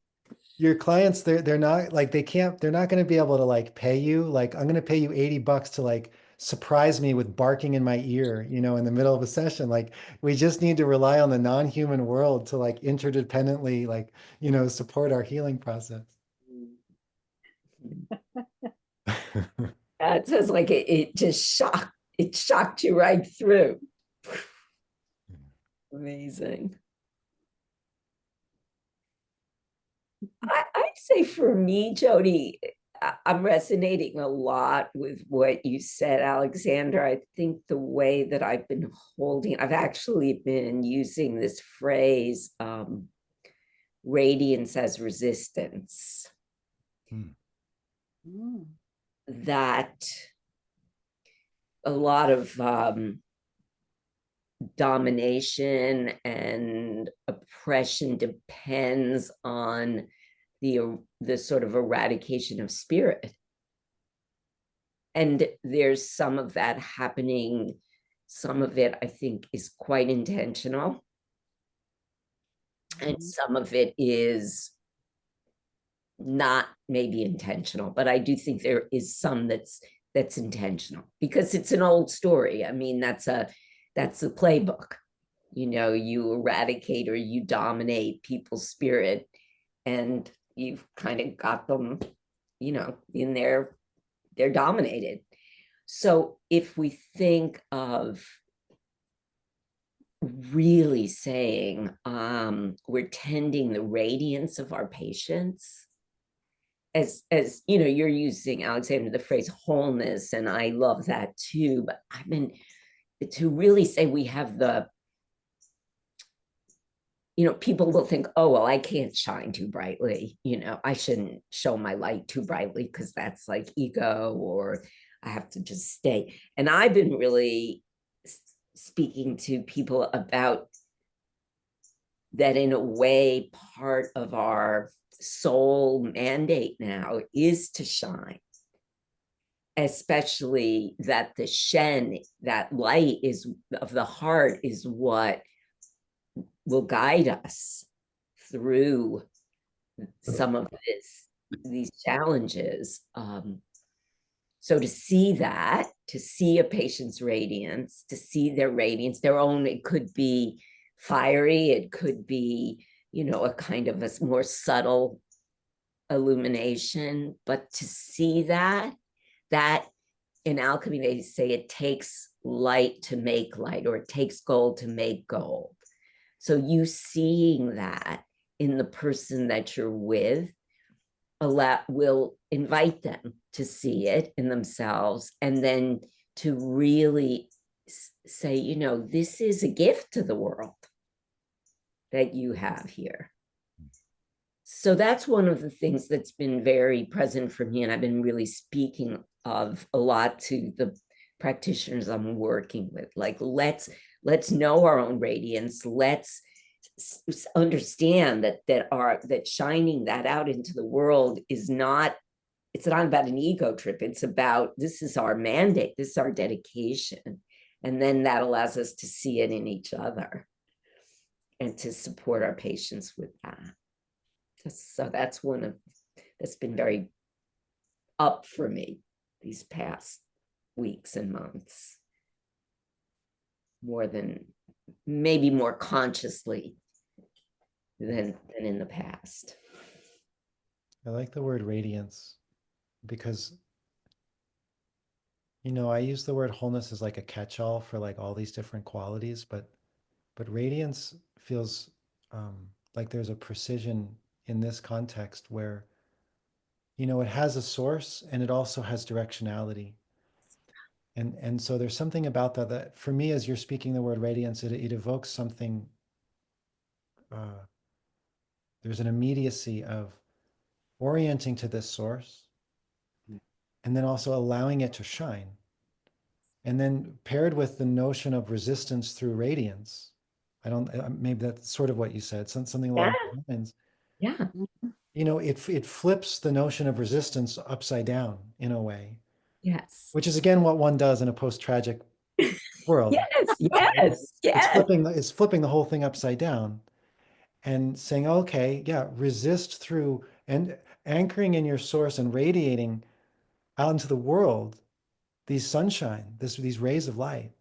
your clients, they're not like, they're not going to be able to like pay you. Like, I'm going to pay you $80 to like surprise me with barking in my ear, you know, in the middle of a session. Like, we just need to rely on the non-human world to like interdependently, like, you know, support our healing process. It says like it just shocked you right through. Amazing. I'd say for me, Jody, I'm resonating a lot with what you said, Alexander. I think the way that I've actually been using this phrase, radiance as resistance. That a lot of domination and oppression depends on the sort of eradication of spirit. And there's some of that happening. Some of it, I think, is quite intentional. And some of it is not maybe intentional, but I do think there is some that's intentional, because it's an old story. I mean, that's a playbook. You know, you eradicate or you dominate people's spirit, and you've kind of got them, you know, in they're dominated. So if we think of really saying we're tending the radiance of our patients, as you know, you're using, Alexander, the phrase wholeness, and I love that too, but I mean, to really say we have the, you know, people will think, oh, well, I can't shine too brightly, you know, I shouldn't show my light too brightly because that's like ego, or I have to just stay. And I've been really speaking to people about that. In a way, part of our soul mandate now is to shine, especially that the Shen, that light is of the heart, is what will guide us through some of these challenges. So to see that, to see a patient's radiance, to see their radiance, their own, it could be fiery, it could be, you know, a kind of a more subtle illumination, but to see that in alchemy, they say it takes light to make light, or it takes gold to make gold. So you seeing that in the person that you're with will invite them to see it in themselves, and then to really say, you know, this is a gift to the world that you have here. So that's one of the things that's been very present for me. And I've been really speaking of a lot to the practitioners I'm working with. Like, let's know our own radiance. Let's understand that shining that out into the world is not, it's not about an ego trip. It's about, this is our mandate, this is our dedication. And then that allows us to see it in each other and to support our patients with that. So that's that's been very up for me these past weeks and months, maybe more consciously than in the past. I like the word radiance because, you know, I use the word wholeness as like a catch-all for like all these different qualities, but radiance feels like there's a precision in this context where, you know, it has a source and it also has directionality. And so there's something about that for me, as you're speaking the word radiance, it evokes something. There's an immediacy of orienting to this source and then also allowing it to shine. And then paired with the notion of resistance through radiance. I don't, maybe that's sort of what you said, something Yeah. along those lines. Yeah. You know, it flips the notion of resistance upside down in a way, Yes. which is again what one does in a post-tragic world. Yes. Yes. Yes. It's flipping the whole thing upside down and saying, okay, yeah, resist through and anchoring in your source and radiating out into the world these sunshine, these rays of light.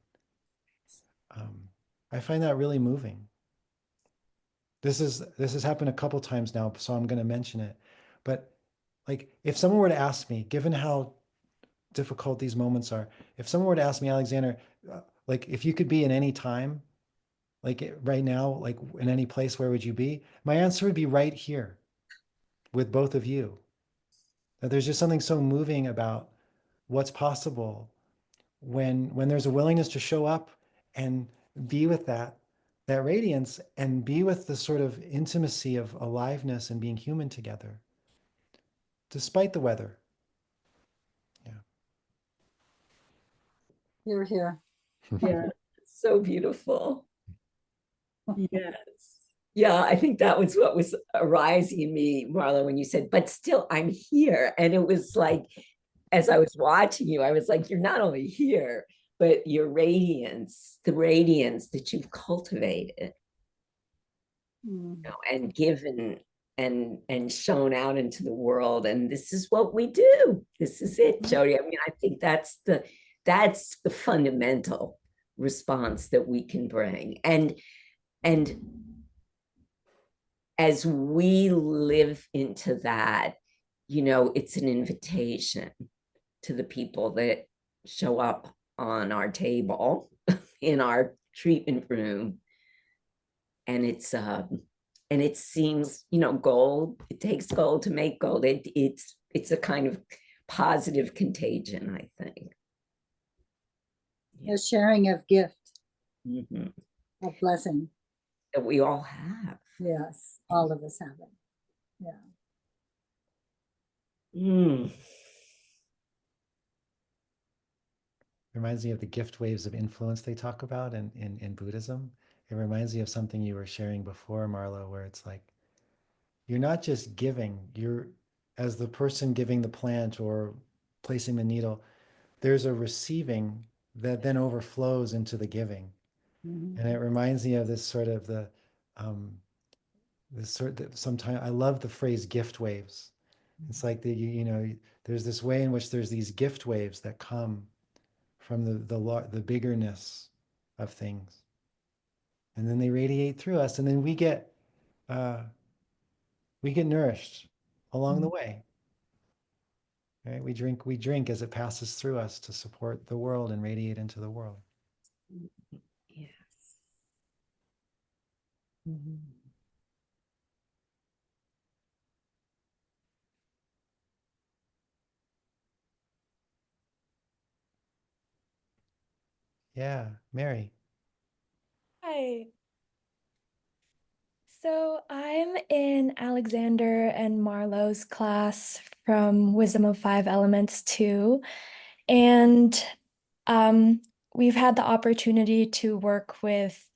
I find that really moving. This has happened a couple times now, so I'm going to mention it. But like, if someone were to ask me, given how difficult these moments are, if someone were to ask me, Alexander, like, if you could be in any time, like right now, like in any place, where would you be? My answer would be right here with both of you. That there's just something so moving about what's possible when there's a willingness to show up and be with that radiance and be with the sort of intimacy of aliveness and being human together despite the weather. Yeah. You're here. Yeah. So beautiful. Yes. Yeah, I think that was what was arising in me, Marla, when you said, but still I'm here. And it was like, as I was watching you, I was like, you're not only here, but your radiance, the radiance that you've cultivated, you know, and given and shown out into the world. And this is what we do. This is it, Jody. I mean, I think that's the fundamental response that we can bring. And as we live into that, you know, it's an invitation to the people that show up on our table in our treatment room. And it seems, you know, gold, it takes gold to make gold. It's a kind of positive contagion, I think. A sharing of gift, Mhm. of blessing. That we all have. Yes, all of us have it. Yeah. Mm. Reminds me of the gift waves of influence they talk about in Buddhism. It reminds me of something you were sharing before, Marlo, where it's like, you're not just giving, you're, as the person giving the plant or placing the needle, there's a receiving that then overflows into the giving. Mhm. And it reminds me of this sort of this sort of, sometimes I love the phrase gift waves. It's like you know, there's this way in which there's these gift waves that come from the biggerness of things, and then they radiate through us, and then uh, we get nourished along the way. Right? We drink as it passes through us to support the world and radiate into the world. Yes. Mm-hmm. Yeah, Mary. Hi. So I'm in Alexander and Marlow's class from Wisdom of Five Elements 2. And we've had the opportunity to work with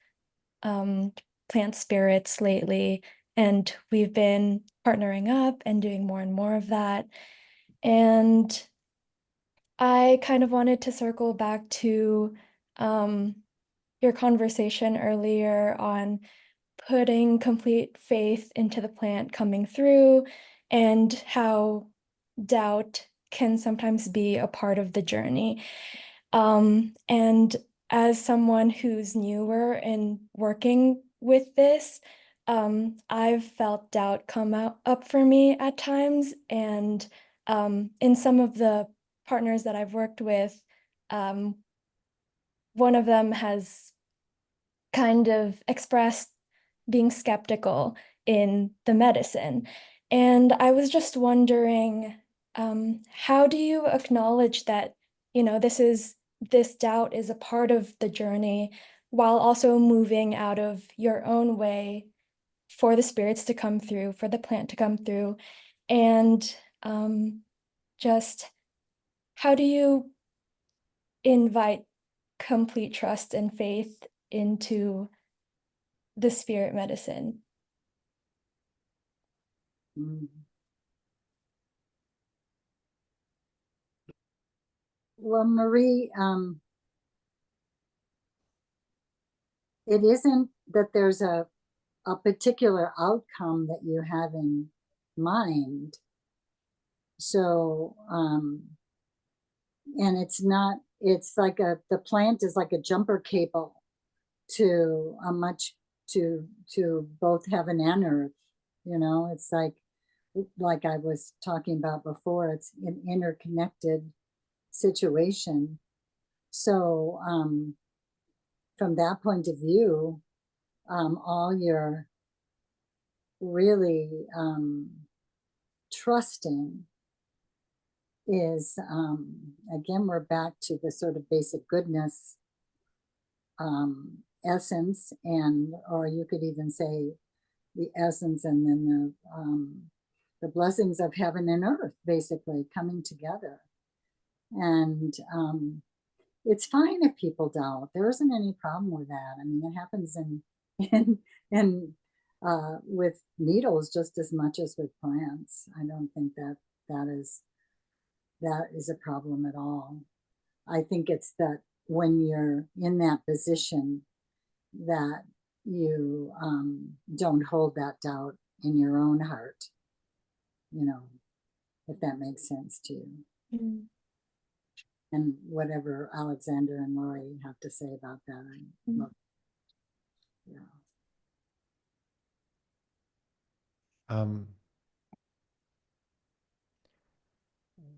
plant spirits lately. And we've been partnering up and doing more and more of that. And I kind of wanted to circle back to your conversation earlier on putting complete faith into the plant coming through and how doubt can sometimes be a part of the journey. And as someone who's newer in working with this, I've felt doubt come up for me at times. And in some of the partners that I've worked with, um, one of them has kind of expressed being skeptical in the medicine. And I was just wondering, how do you acknowledge that, this doubt is a part of the journey while also moving out of your own way for the spirits to come through, for the plant to come through, and just how do you invite complete trust and faith into the spirit medicine? Mm. Well, Marie, it isn't that there's a particular outcome that you have in mind. So, and it's not, it's like the plant is like a jumper cable to a much, to both heaven and earth. It's like I was talking about before, it's an interconnected situation. So, from that point of view, all you're really trusting is, again, we're back to the sort of basic goodness essence, or you could even say the essence and then the blessings of heaven and earth basically coming together. And it's fine if people doubt. There isn't any problem with that. I mean, it happens in with needles just as much as with plants. I don't think that is a problem at all. I think it's that when you're in that position that you don't hold that doubt in your own heart, if that makes sense to you. Mm. And whatever Alexander and Lorie have to say about that, yeah.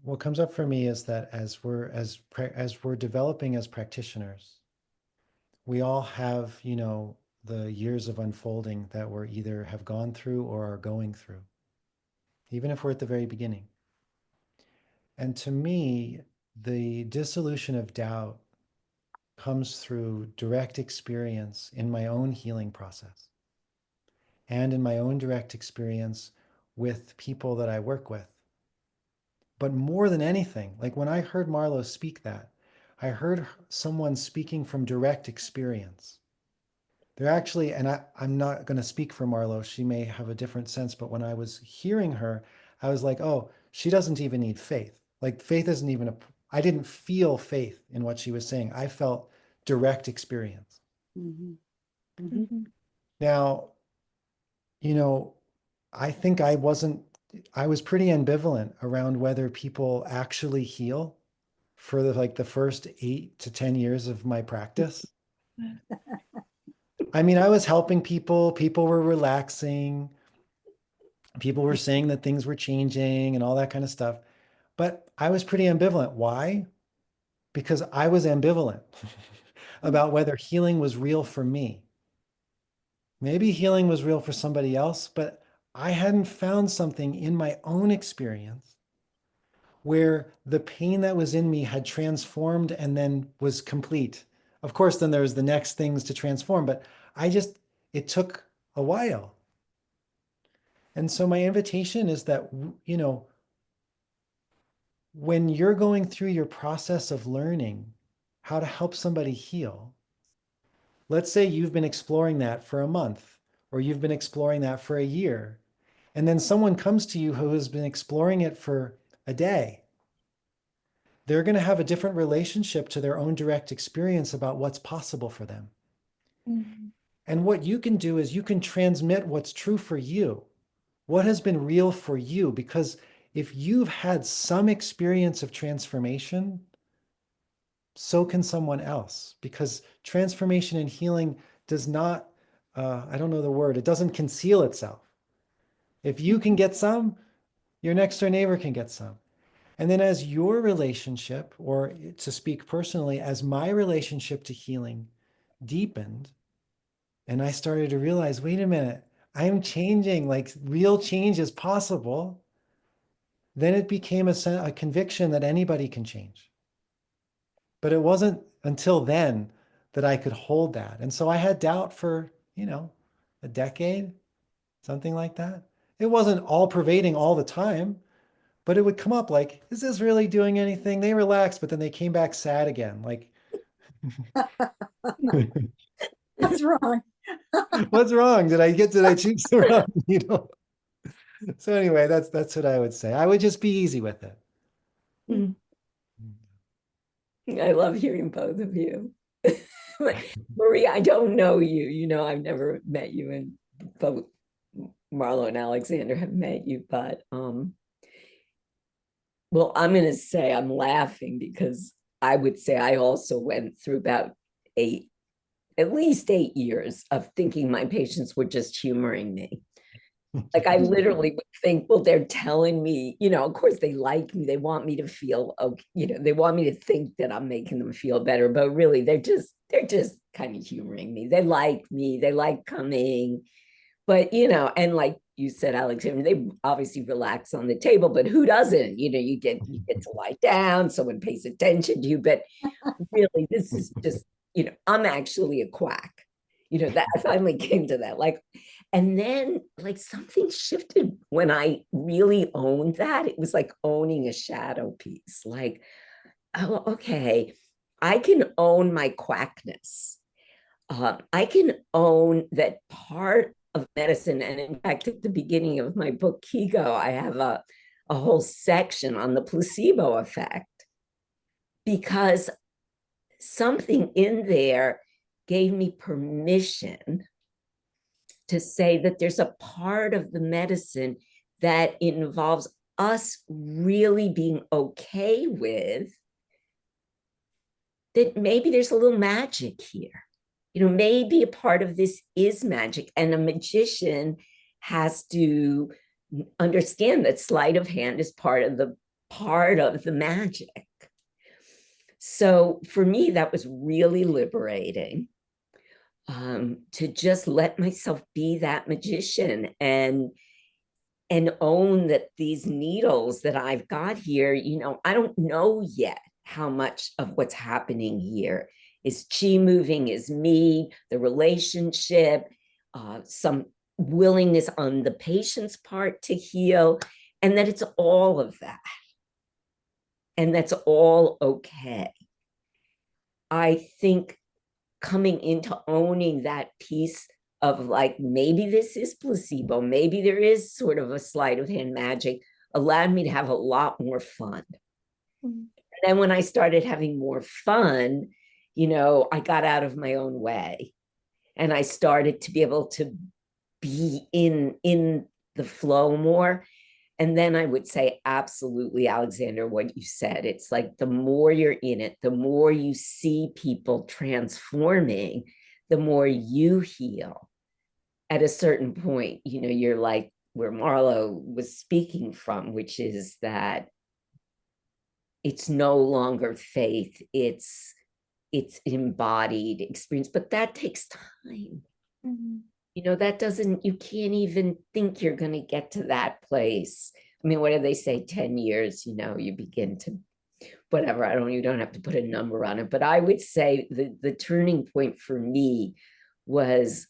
What comes up for me is that as we're developing as practitioners, we all have, the years of unfolding that we're either have gone through or are going through, even if we're at the very beginning. And to me, the dissolution of doubt comes through direct experience in my own healing process and in my own direct experience with people that I work with. But more than anything, like when I heard Marlow speak that, I heard someone speaking from direct experience. They're actually, and I'm not going to speak for Marlow, she may have a different sense, but when I was hearing her, I was like, oh, she doesn't even need faith. Like faith isn't even I didn't feel faith in what she was saying. I felt direct experience. Mm-hmm. Mm-hmm. Mm-hmm. Now, I think I was pretty ambivalent around whether people actually heal for the first 8 to 10 years of my practice. I mean, I was helping people were relaxing, people were saying that things were changing and all that kind of stuff. But I was pretty ambivalent. Why? Because I was ambivalent about whether healing was real for me. Maybe healing was real for somebody else, but I hadn't found something in my own experience where the pain that was in me had transformed and then was complete. Of course, then there's the next things to transform, but it took a while. And so my invitation is that, you know, when you're going through your process of learning how to help somebody heal, let's say you've been exploring that for a month, or you've been exploring that for a year, and then someone comes to you who has been exploring it for a day. They're going to have a different relationship to their own direct experience about what's possible for them. Mm-hmm. And what you can do is you can transmit what's true for you, what has been real for you, because if you've had some experience of transformation, so can someone else, because transformation and healing does not, I don't know the word, it doesn't conceal itself. If you can get some, your next door neighbor can get some. And then as your relationship, or to speak personally, as my relationship to healing deepened, and I started to realize, wait a minute, I am changing, like real change is possible. Then it became a conviction that anybody can change. But it wasn't until then that I could hold that. And so I had doubt for, you know, a decade, something like that. It wasn't all pervading all the time, but it would come up like, is this really doing anything? They relaxed, but then they came back sad again. Like, What's wrong? what's wrong? Did I choose the wrong needle? So anyway, that's what I would say. I would just be easy with it. Mm. I love hearing both of you. Marie, I don't know you. You know, I've never met you, and both Marlow and Alexander have met you, but well, I'm going to say I'm laughing because I would say I also went through about at least 8 years of thinking my patients were just humoring me. Like I literally would think, well, they're telling me, you know, of course they like me. They want me to feel okay, you know, they want me to think that I'm making them feel better, but really they're just kind of humoring me. They like me, they like coming. But you know, and like you said, Alexander, they obviously relax on the table, but who doesn't? You know, you get to lie down, someone pays attention to you, but really this is just, you know, I'm actually a quack. You know, that I finally came to that. Like, and then like something shifted when I really owned that. It was like owning a shadow piece. Like, oh, okay, I can own my quackness. I can own that part of medicine. And in fact, at the beginning of my book, Kigo, I have a whole section on the placebo effect, because something in there gave me permission to say that there's a part of the medicine that involves us really being okay with that. Maybe there's a little magic here. You know, maybe a part of this is magic, and a magician has to understand that sleight of hand is part of the magic. So for me, that was really liberating, to just let myself be that magician and own that these needles that I've got here, you know, I don't know yet how much of what's happening here is chi moving, is me, the relationship, some willingness on the patient's part to heal, and that it's all of that. And that's all okay. I think coming into owning that piece of like, maybe this is placebo, maybe there is sort of a sleight of hand magic, allowed me to have a lot more fun. Mm-hmm. And then when I started having more fun, you know, I got out of my own way and I started to be able to be in the flow more. And then I would say, absolutely, Alexander, what you said, it's like the more you're in it, the more you see people transforming, the more you heal. At a certain point, you know, you're like where Marlow was speaking from, which is that it's no longer faith, it's embodied experience, but that takes time. Mm-hmm. You know, that doesn't, you can't even think you're going to get to that place. I mean, what do they say? 10 years, you know, you begin to whatever. You don't have to put a number on it, but I would say the turning point for me was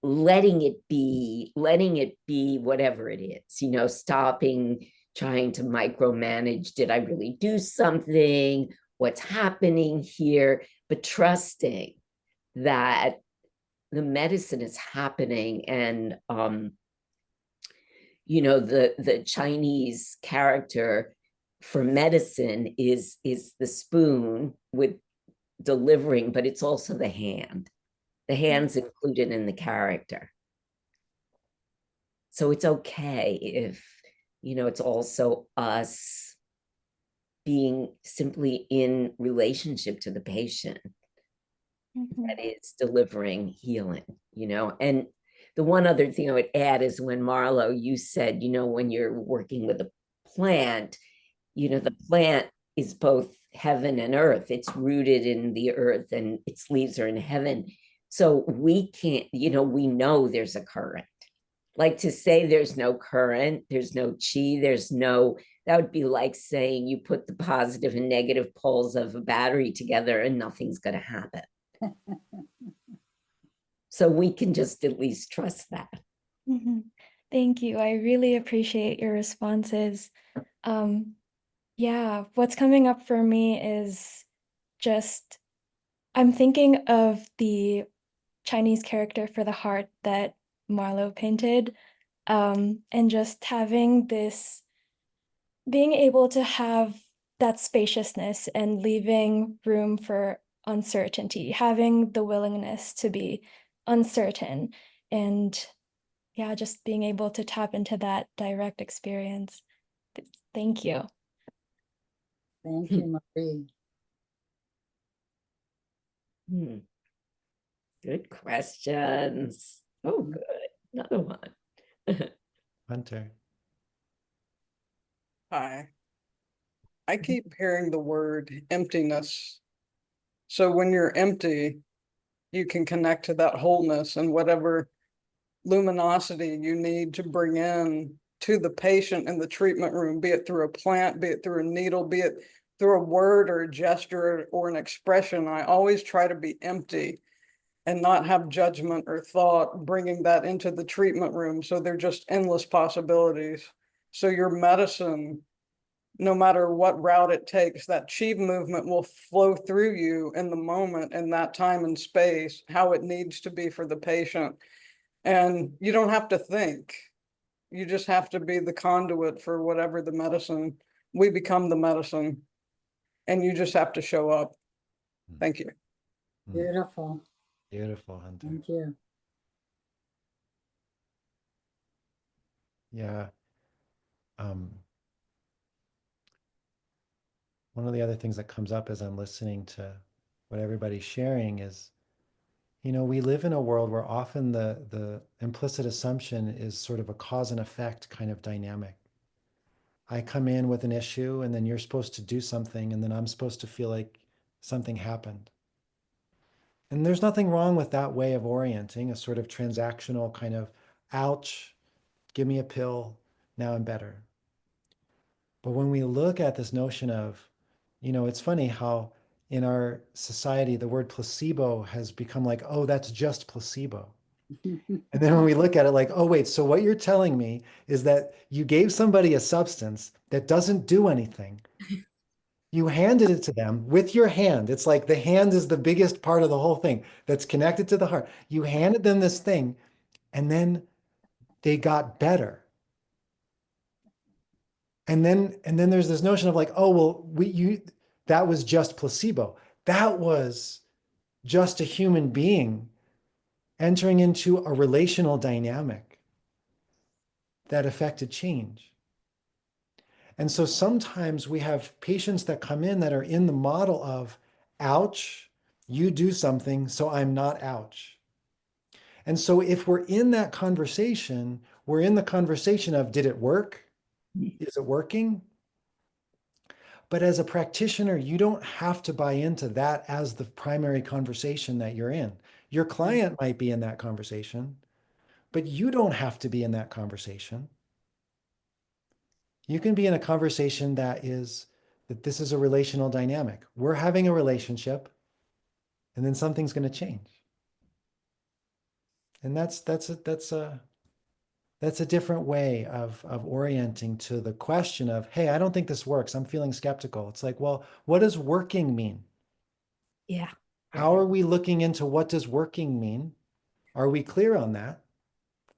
letting it be whatever it is, stopping trying to micromanage. Did I really do something? What's happening here? But trusting that the medicine is happening. And the Chinese character for medicine is the spoon with delivering, but it's also the hand. The hand's included in the character. So it's okay if, it's also us being simply in relationship to the patient that is delivering healing, And the one other thing I would add is when Marlow, you said, when you're working with a plant, the plant is both heaven and earth. It's rooted in the earth and its leaves are in heaven. So we can't, we know there's a current. Like to say there's no current, there's no chi, that would be like saying you put the positive and negative poles of a battery together and nothing's going to happen. So we can just at least trust that. Thank you. I really appreciate your responses. Yeah, what's coming up for me is just, I'm thinking of the Chinese character for the heart that Marlowe painted, and just having this, being able to have that spaciousness and leaving room for uncertainty, having the willingness to be uncertain, and yeah, just being able to tap into that direct experience. Thank you. Thank you, Marie. Good questions. Oh, good. Another one. Hunter. Hi. I keep hearing the word emptiness. So when you're empty, you can connect to that wholeness and whatever luminosity you need to bring in to the patient in the treatment room, be it through a plant, be it through a needle, be it through a word or a gesture or an expression. I always try to be empty and not have judgment or thought bringing that into the treatment room. So they're just endless possibilities. So your medicine, no matter what route it takes, that chi movement will flow through you in the moment, in that time and space, how it needs to be for the patient. And you don't have to think. You just have to be the conduit for whatever the medicine. We become the medicine, and you just have to show up. Thank you. Beautiful. Beautiful, Hunter. Thank you. Yeah. One of the other things that comes up as I'm listening to what everybody's sharing is, we live in a world where often the implicit assumption is sort of a cause and effect kind of dynamic. I come in with an issue and then you're supposed to do something and then I'm supposed to feel like something happened. And there's nothing wrong with that way of orienting, a sort of transactional kind of, ouch, give me a pill, now I'm better. But when we look at this notion of, it's funny how in our society, the word placebo has become like, oh, that's just placebo. And then when we look at it like, oh, wait, so what you're telling me is that you gave somebody a substance that doesn't do anything. You handed it to them with your hand. It's like the hand is the biggest part of the whole thing that's connected to the heart. You handed them this thing and then they got better. And then there's this notion of like, oh, well, that was just placebo. That was just a human being entering into a relational dynamic that affected change. And so sometimes we have patients that come in that are in the model of, ouch, you do something, so I'm not ouch. And so if we're in that conversation, we're in the conversation of, did it work? Is it working? But as a practitioner, you don't have to buy into that as the primary conversation that you're in. Your client might be in that conversation, but you don't have to be in that conversation. You can be in a conversation that that this is a relational dynamic. We're having a relationship, and then something's going to change. And that's a different way of orienting to the question of, hey, I don't think this works. I'm feeling skeptical. It's like, well, what does working mean? Yeah. How are we looking into what does working mean? Are we clear on that?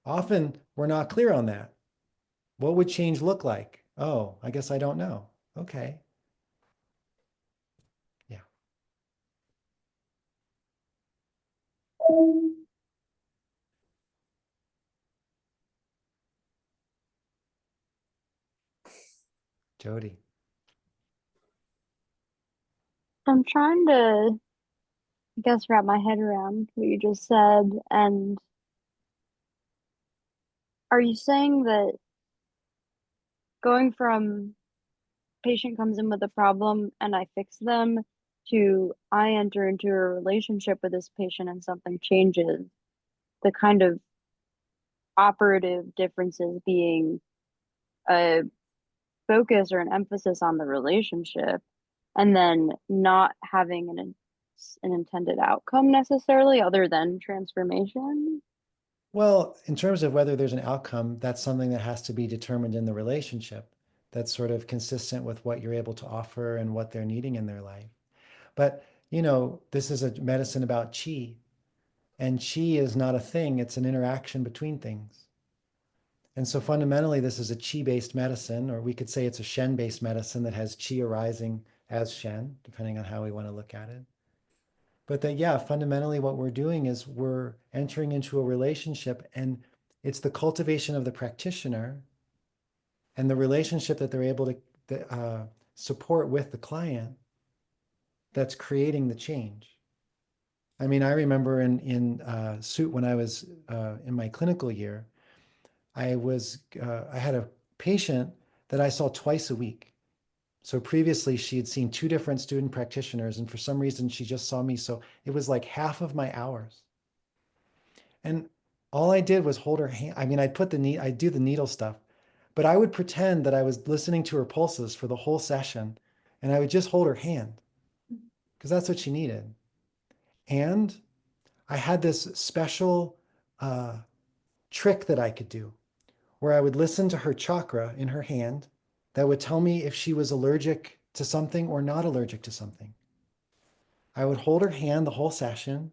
Often we're not clear on that. What would change look like? Oh, I guess I don't know. Okay. Yeah. Jody. I'm trying to, I guess, wrap my head around what you just said. And are you saying that going from patient comes in with a problem and I fix them to I enter into a relationship with this patient and something changes, the kind of operative differences being a focus or an emphasis on the relationship and then not having an intended outcome necessarily other than transformation? Well, in terms of whether there's an outcome, that's something that has to be determined in the relationship. That's sort of consistent with what you're able to offer and what they're needing in their life. But, this is a medicine about chi, and chi is not a thing, it's an interaction between things. And so fundamentally, this is a chi-based medicine, or we could say it's a shen-based medicine that has chi arising as shen, depending on how we want to look at it. But that, yeah, fundamentally what we're doing is we're entering into a relationship, and it's the cultivation of the practitioner and the relationship that they're able to support with the client that's creating the change. I mean, I remember in suit when I was in my clinical year, I had a patient that I saw twice a week. So previously she had seen two different student practitioners, and for some reason she just saw me. So it was like half of my hours. And all I did was hold her hand. I mean, I'd do the needle stuff, but I would pretend that I was listening to her pulses for the whole session, and I would just hold her hand because that's what she needed. And I had this special trick that I could do where I would listen to her chakra in her hand that would tell me if she was allergic to something or not allergic to something. I would hold her hand the whole session,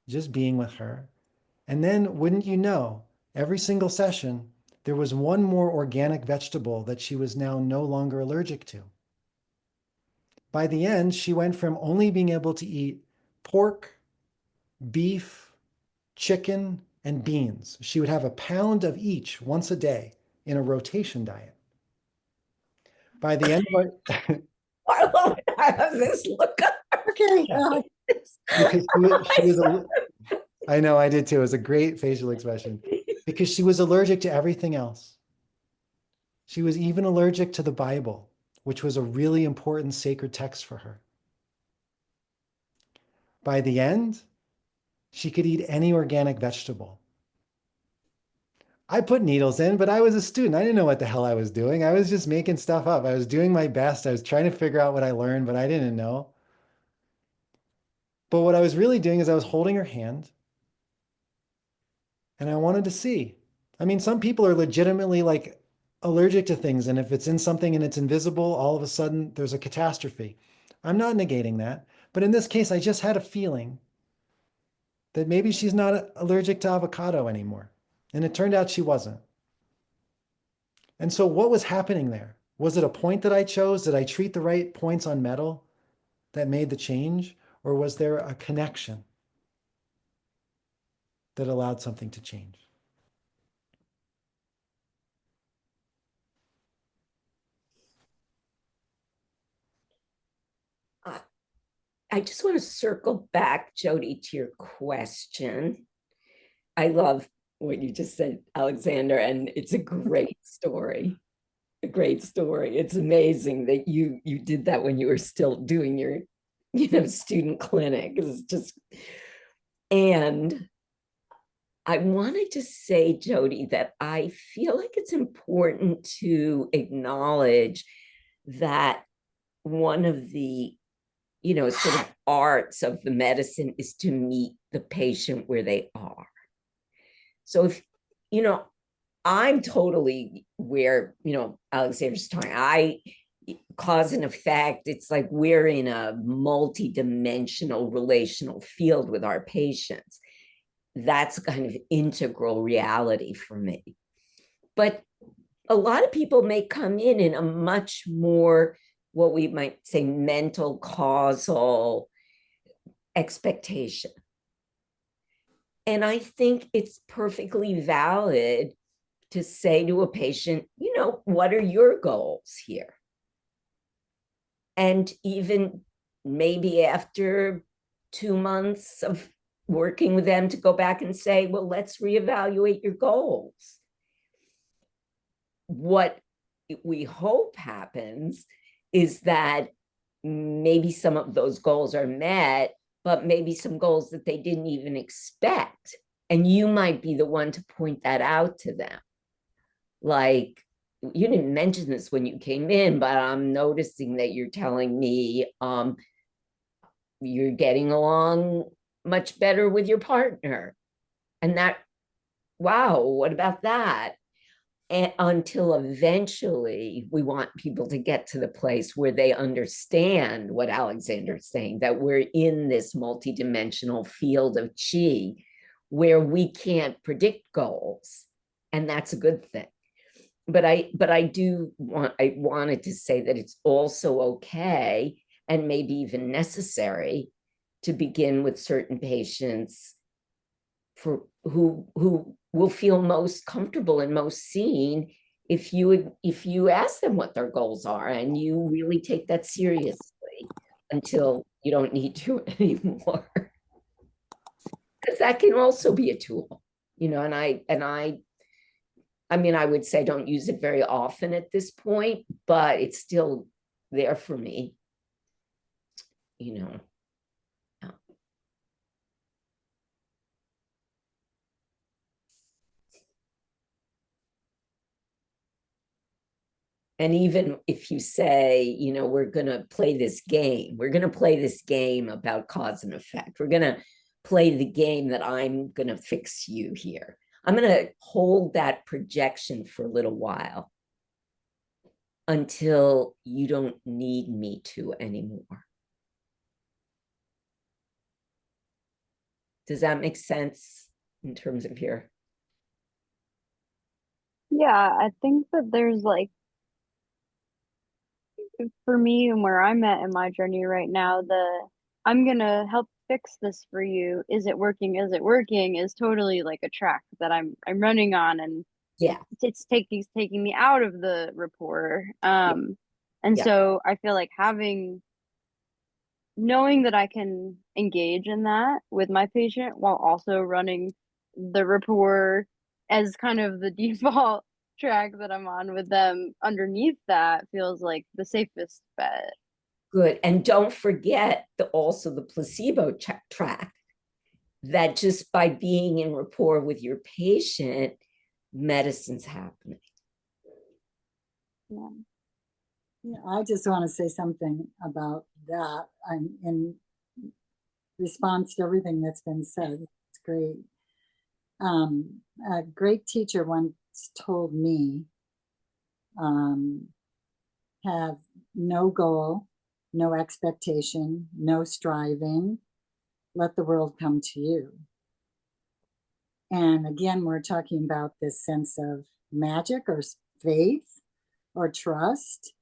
just being with her. And then, wouldn't you know, every single session, there was one more organic vegetable that she was now no longer allergic to. By the end, she went from only being able to eat pork, beef, chicken, and beans. She would have a pound of each once a day in a rotation diet. By the end of our, Marlow, I have this look up. Okay. because she was I know, I did too. It was a great facial expression because she was allergic to everything else. She was even allergic to the Bible, which was a really important sacred text for her. By the end, she could eat any organic vegetable. I put needles in, but I was a student. I didn't know what the hell I was doing. I was just making stuff up. I was doing my best. I was trying to figure out what I learned, but I didn't know. But what I was really doing is I was holding her hand and I wanted to see. I mean, some people are legitimately like allergic to things, and if it's in something and it's invisible, all of a sudden there's a catastrophe. I'm not negating that, but in this case, I just had a feeling that maybe she's not allergic to avocado anymore. And it turned out she wasn't. And so what was happening there? Was it a point that I chose? Did I treat the right points on metal that made the change? Or was there a connection that allowed something to change? I just want to circle back, Jody, to your question. I love what you just said, Alexander, and it's a great story. A great story. It's amazing that you did that when you were still doing your, student clinic. It's just, and I wanted to say, Jody, that I feel like it's important to acknowledge that one of the, sort of arts of the medicine is to meet the patient where they are. So if, I'm totally where, Alexander's talking, cause and effect, it's like we're in a multi-dimensional relational field with our patients. That's kind of integral reality for me. But a lot of people may come in a much more, what we might say, mental causal expectation. And I think it's perfectly valid to say to a patient, what are your goals here? And even maybe after 2 months of working with them, to go back and say, well, let's reevaluate your goals. What we hope happens is that maybe some of those goals are met, but maybe some goals that they didn't even expect. And you might be the one to point that out to them. Like, you didn't mention this when you came in, but I'm noticing that you're telling me you're getting along much better with your partner. And that, wow, what about that? And until eventually we want people to get to the place where they understand what Alexander's saying, that we're in this multidimensional field of chi where we can't predict goals. And that's a good thing. But I wanted to say that it's also okay and maybe even necessary to begin with certain patients for who will feel most comfortable and most seen if you ask them what their goals are and you really take that seriously until you don't need to anymore. Because that can also be a tool, and I mean, I would say don't use it very often at this point, but it's still there for me, And even if you say, we're going to play this game about cause and effect. We're going to play the game that I'm going to fix you here. I'm going to hold that projection for a little while until you don't need me to anymore. Does that make sense in terms of here? Yeah, I think that there's like, for me and where I'm at in my journey right now, I'm gonna help fix this for you. Is it working? Is it working? Is totally like a track that I'm running on, and yeah, it's taking me out of the rapport. And so I feel like knowing that I can engage in that with my patient while also running the rapport as kind of the default track that I'm on with them underneath that feels like the safest bet. Good. And don't forget also the placebo track, that just by being in rapport with your patient, medicine's happening. Yeah. I just want to say something about that. I'm in response to everything that's been said. It's great. A great teacher once told me, have no goal, no expectation, no striving. Let the world come to you. And again, we're talking about this sense of magic or faith or trust,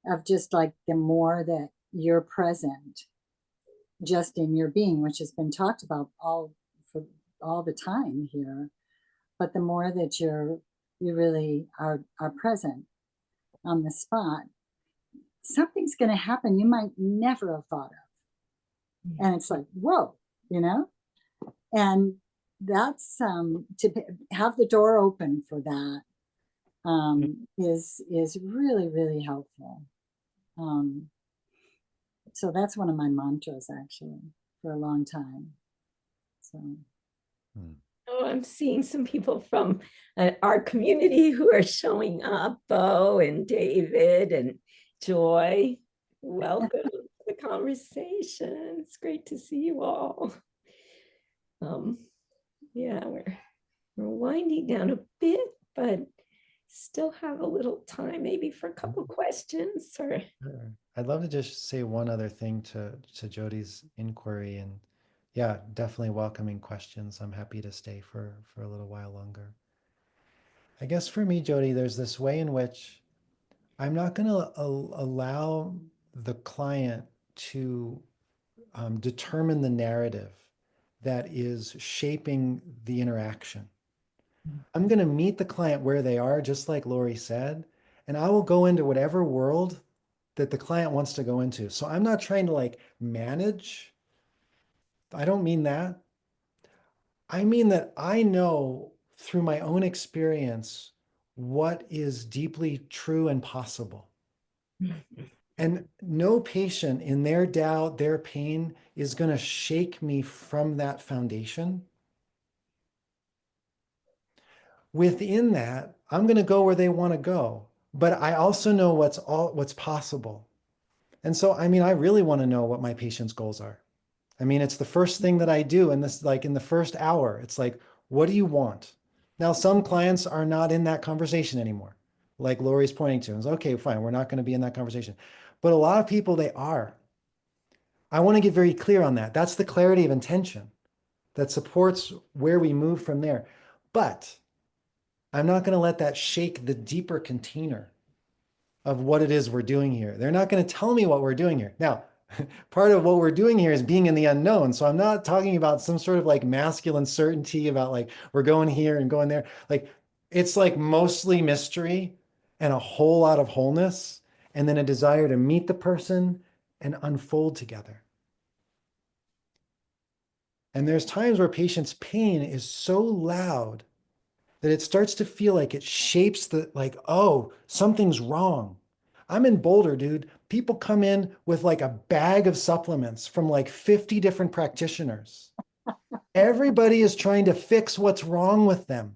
of just like the more that you're present just in your being, which has been talked about all the time here, but the more that you really are present on the spot, something's going to happen you might never have thought of. And it's like, whoa, and that's to have the door open for that is really, really helpful. So that's one of my mantras actually for a long time. So. Oh, I'm seeing some people from our community who are showing up, Bo and David and Joy. Welcome to the conversation. It's great to see you all. Yeah, we're winding down a bit, but still have a little time maybe for a couple questions or Sure. I'd love to just say one other thing to Jody's inquiry, and yeah, definitely welcoming questions. I'm happy to stay for a little while longer. I guess for me, Jody, there's this way in which I'm not going to allow the client to determine the narrative that is shaping the interaction. I'm going to meet the client where they are, just like Lorie said, and I will go into whatever world that the client wants to go into. So I'm not trying to like manage. I don't mean that. I mean that I know through my own experience what is deeply true and possible. And no patient in their doubt, their pain is going to shake me from that foundation. Within that, I'm going to go where they want to go, but I also know what's possible. And so, I mean, I really want to know what my patient's goals are. I mean, it's the first thing that I do in this, like in the first hour. It's like, what do you want? Now, some clients are not in that conversation anymore. Like Lorie's pointing to, it's okay, fine, we're not going to be in that conversation. But a lot of people, they are. I want to get very clear on that. That's the clarity of intention that supports where we move from there. But I'm not going to let that shake the deeper container of what it is we're doing here. They're not going to tell me what we're doing here. Now, part of what we're doing here is being in the unknown. So I'm not talking about some sort of like masculine certainty about like we're going here and going there. Like it's like mostly mystery and a whole lot of wholeness, and then a desire to meet the person and unfold together. And there's times where patients' pain is so loud that it starts to feel like it shapes the, like, oh, something's wrong. I'm in Boulder, dude. People come in with like a bag of supplements from like 50 different practitioners. Everybody is trying to fix what's wrong with them.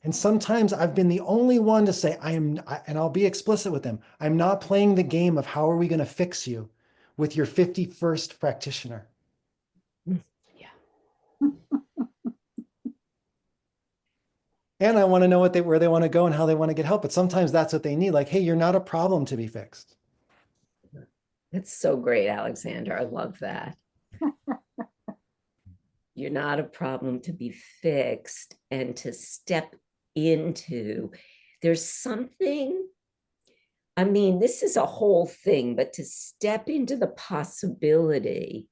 And sometimes I've been the only one to say, and I'll be explicit with them, I'm not playing the game of how are we going to fix you with your 51st practitioner. yeah. And I want to know where they want to go and how they want to get help. But sometimes that's what they need. Like, hey, you're not a problem to be fixed. That's so great, Alexander. I love that. You're not a problem to be fixed and to step into. There's something, I mean, this is a whole thing, but to step into the possibility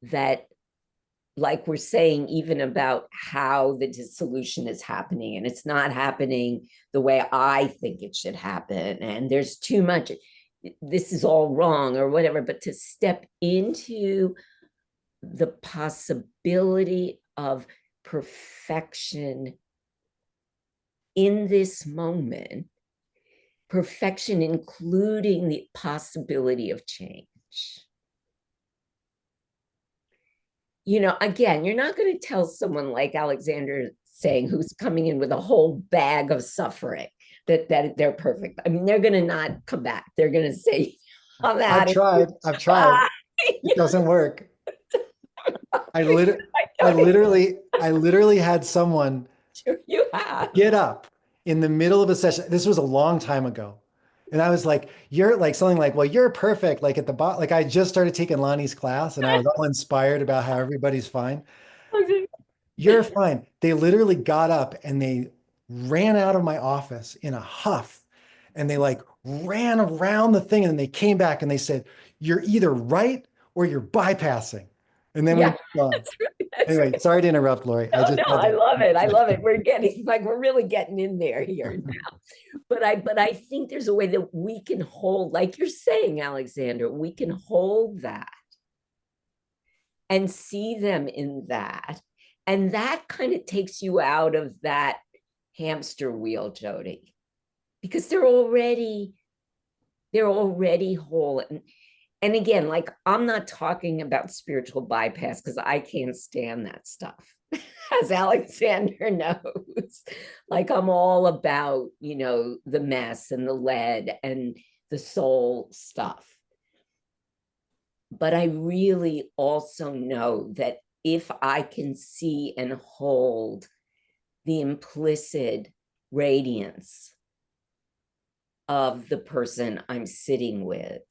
that, like we're saying, even about how the dissolution is happening, and it's not happening the way I think it should happen, and there's too much, this is all wrong or whatever, but to step into the possibility of perfection in this moment, perfection including the possibility of change. You know, again, you're not going to tell someone like Alexander saying, who's coming in with a whole bag of suffering, that they're perfect. I mean, they're going to not come back. They're going to say, I'm out. I've tried. It doesn't work. I literally had someone get up in the middle of a session. This was a long time ago. And I was like, you're like something like, well, you're perfect. Like at the bottom, like I just started taking Lonnie's class and I was all inspired about how everybody's fine. You're fine. They literally got up and they ran out of my office in a huff and they like ran around the thing and they came back and they said, you're either right or you're bypassing. And then we moved on. Anyway, sorry to interrupt, Lorie. No, I love it. I love it. We're getting like, we're really getting in there here now. But I think there's a way that we can hold, like you're saying, Alexander, we can hold that and see them in that. And that kind of takes you out of that hamster wheel, Jody, because they're already whole. And again, like I'm not talking about spiritual bypass because I can't stand that stuff, as Alexander knows. Like I'm all about, you know, the mess and the lead and the soul stuff. But I really also know that if I can see and hold the implicit radiance of the person I'm sitting with,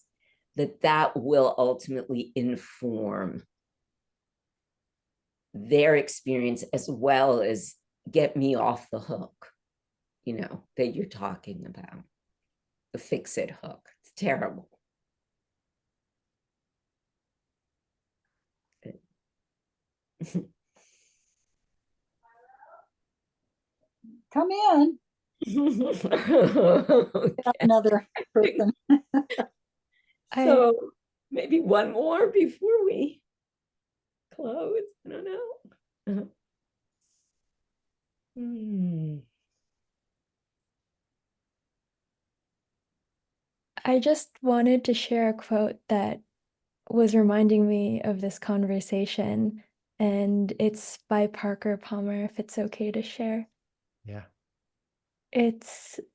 that will ultimately inform their experience as well as get me off the hook, that you're talking about, the fix it hook. It's terrible. Come in. Another person. So maybe one more before we close. I don't know. I just wanted to share a quote that was reminding me of this conversation, and it's by Parker Palmer, if it's okay to share. Yeah.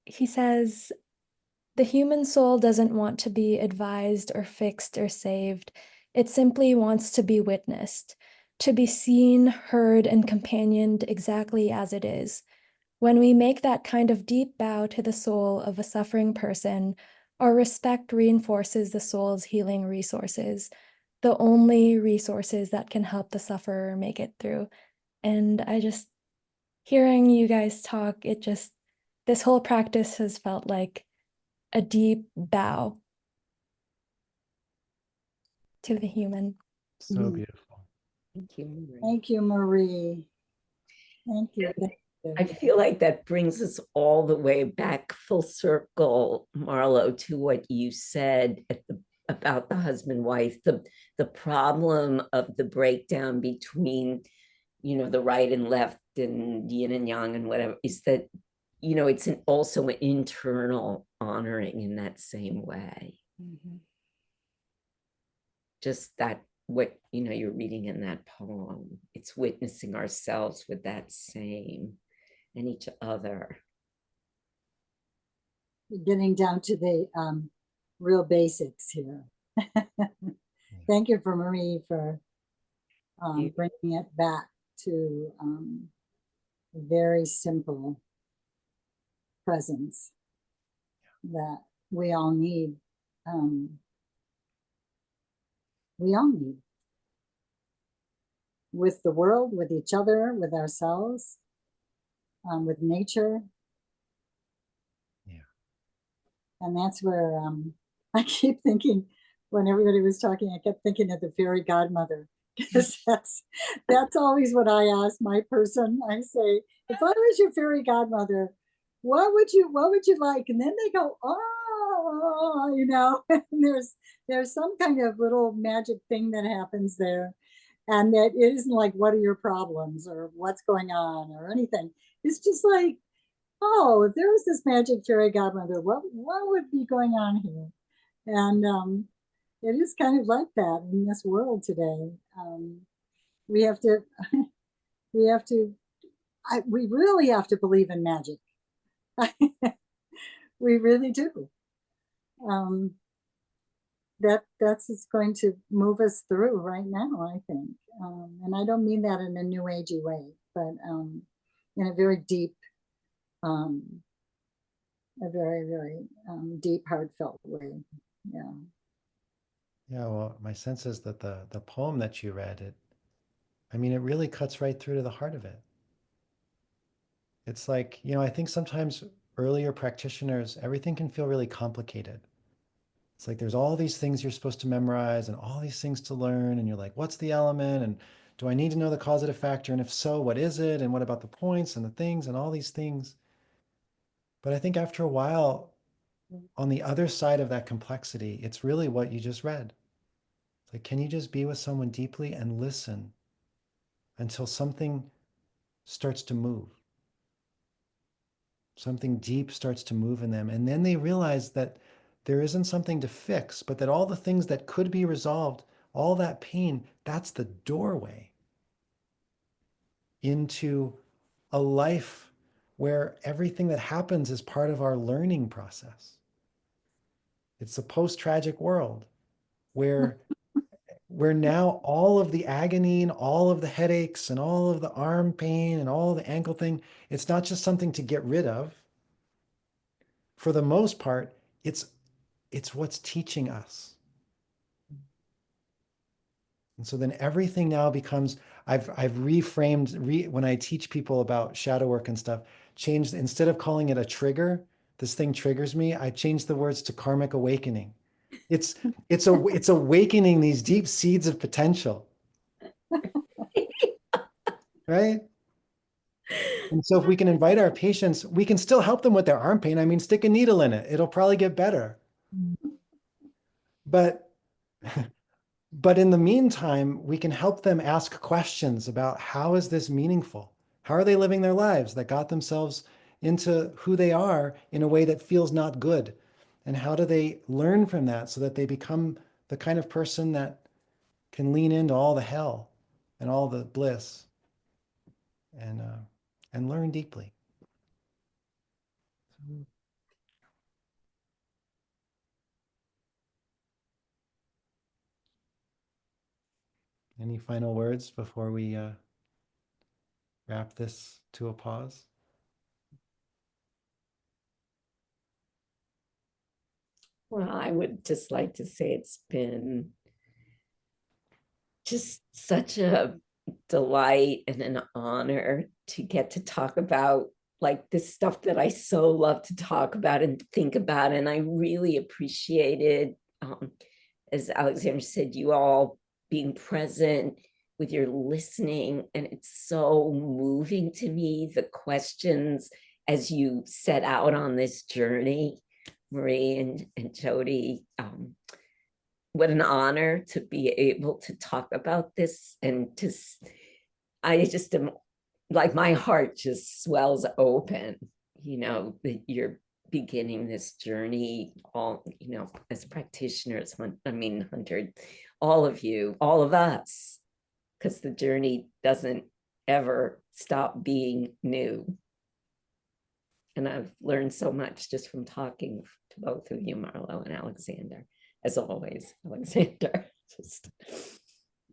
He says, "The human soul doesn't want to be advised or fixed or saved. It simply wants to be witnessed, to be seen, heard, and companioned exactly as it is. When we make that kind of deep bow to the soul of a suffering person, our respect reinforces the soul's healing resources, the only resources that can help the sufferer make it through." And hearing you guys talk, this whole practice has felt like a deep bow to the human. So beautiful. Thank you, Marie. Thank you, Marie. Thank you. I feel like that brings us all the way back full circle, Marlow, to what you said about the husband-wife, the problem of the breakdown between, the right and left and yin and yang and whatever, is that, it's also an internal honoring in that same way. Just that, what, you're reading in that poem, it's witnessing ourselves with that same and each other. Getting down to the real basics here. Thank you for Marie for bringing it back to very simple presence that we all need. We all need with the world, with each other, with ourselves, with nature. Yeah. And that's where I keep thinking, when everybody was talking, I kept thinking of the fairy godmother, because that's always what I ask my person. I say, if I was your fairy godmother, what would you like? And then they go, oh, and there's some kind of little magic thing that happens there. And that it isn't like, what are your problems or what's going on or anything. It's just like, oh, if there was this magic fairy godmother, what would be going on here? And it is kind of like that in this world today. We have to, we really have to believe in magic. We really do. That's what's going to move us through right now, I think. And I don't mean that in a new agey way, but in a very deep, a very, very deep, heartfelt way. Yeah. Yeah, well, my sense is that the poem that you read, it really cuts right through to the heart of it. It's like, I think sometimes earlier practitioners, everything can feel really complicated. It's like there's all these things you're supposed to memorize and all these things to learn, and you're like, what's the element? And do I need to know the causative factor? And if so, what is it? And what about the points and the things and all these things? But I think after a while, on the other side of that complexity, it's really what you just read. It's like, can you just be with someone deeply and listen until something starts to move? Something deep starts to move in them. And then they realize that there isn't something to fix, but that all the things that could be resolved, all that pain, that's the doorway into a life where everything that happens is part of our learning process. It's a post-tragic world where where now all of the agony and all of the headaches and all of the arm pain and all the ankle thing, it's not just something to get rid of. For the most part, it's what's teaching us. And so then everything now becomes, I've reframed, when I teach people about shadow work and stuff, changed, instead of calling it a trigger, this thing triggers me, I changed the words to karmic awakening. It's awakening these deep seeds of potential. Right? And so if we can invite our patients, we can still help them with their arm pain. I mean, stick a needle in it. It'll probably get better. But in the meantime, we can help them ask questions about how is this meaningful? How are they living their lives that got themselves into who they are in a way that feels not good? And how do they learn from that so that they become the kind of person that can lean into all the hell and all the bliss and learn deeply? Any final words before we wrap this to a pause? Well, I would just like to say it's been just such a delight and an honor to get to talk about like this stuff that I so love to talk about and think about. And I really appreciated, as Alexander said, you all being present with your listening. And it's so moving to me, the questions as you set out on this journey, Marie and Jody. What an honor to be able to talk about this, and I just am like, my heart just swells open, that you're beginning this journey, all, as practitioners, Hunter, all of you, all of us, because the journey doesn't ever stop being new. And I've learned so much just from talking to both of you, Marlow and Alexander. As always, Alexander, just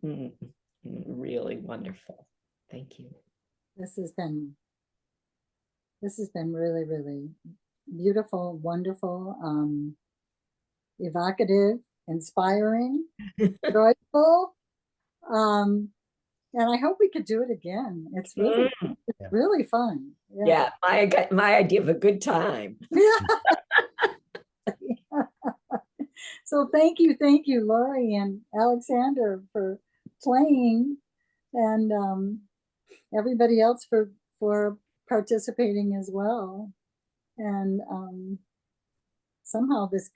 really wonderful. Thank you. This has been really, really beautiful, wonderful, evocative, inspiring, joyful. And I hope we could do it again. It's really, really fun. Yeah, my idea of a good time. So thank you, Lorie and Alexander, for playing, and everybody else for participating as well. And somehow this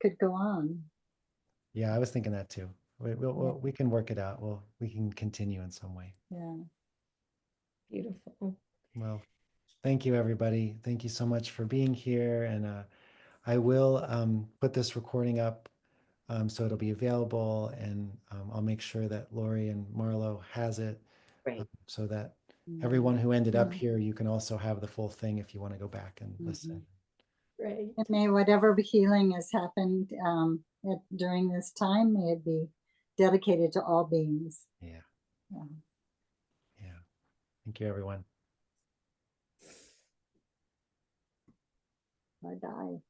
could go on. Yeah, I was thinking that too. We can work it out. We can continue in some way. Yeah. Beautiful. Well, thank you, everybody. Thank you so much for being here. And I will put this recording up so it'll be available, and I'll make sure that Lorie and Marlow has it, so that everyone who ended up here, you can also have the full thing if you want to go back and listen. Right. And may whatever healing has happened during this time, may it be dedicated to all beings. Yeah. Thank you, everyone. Bye-bye.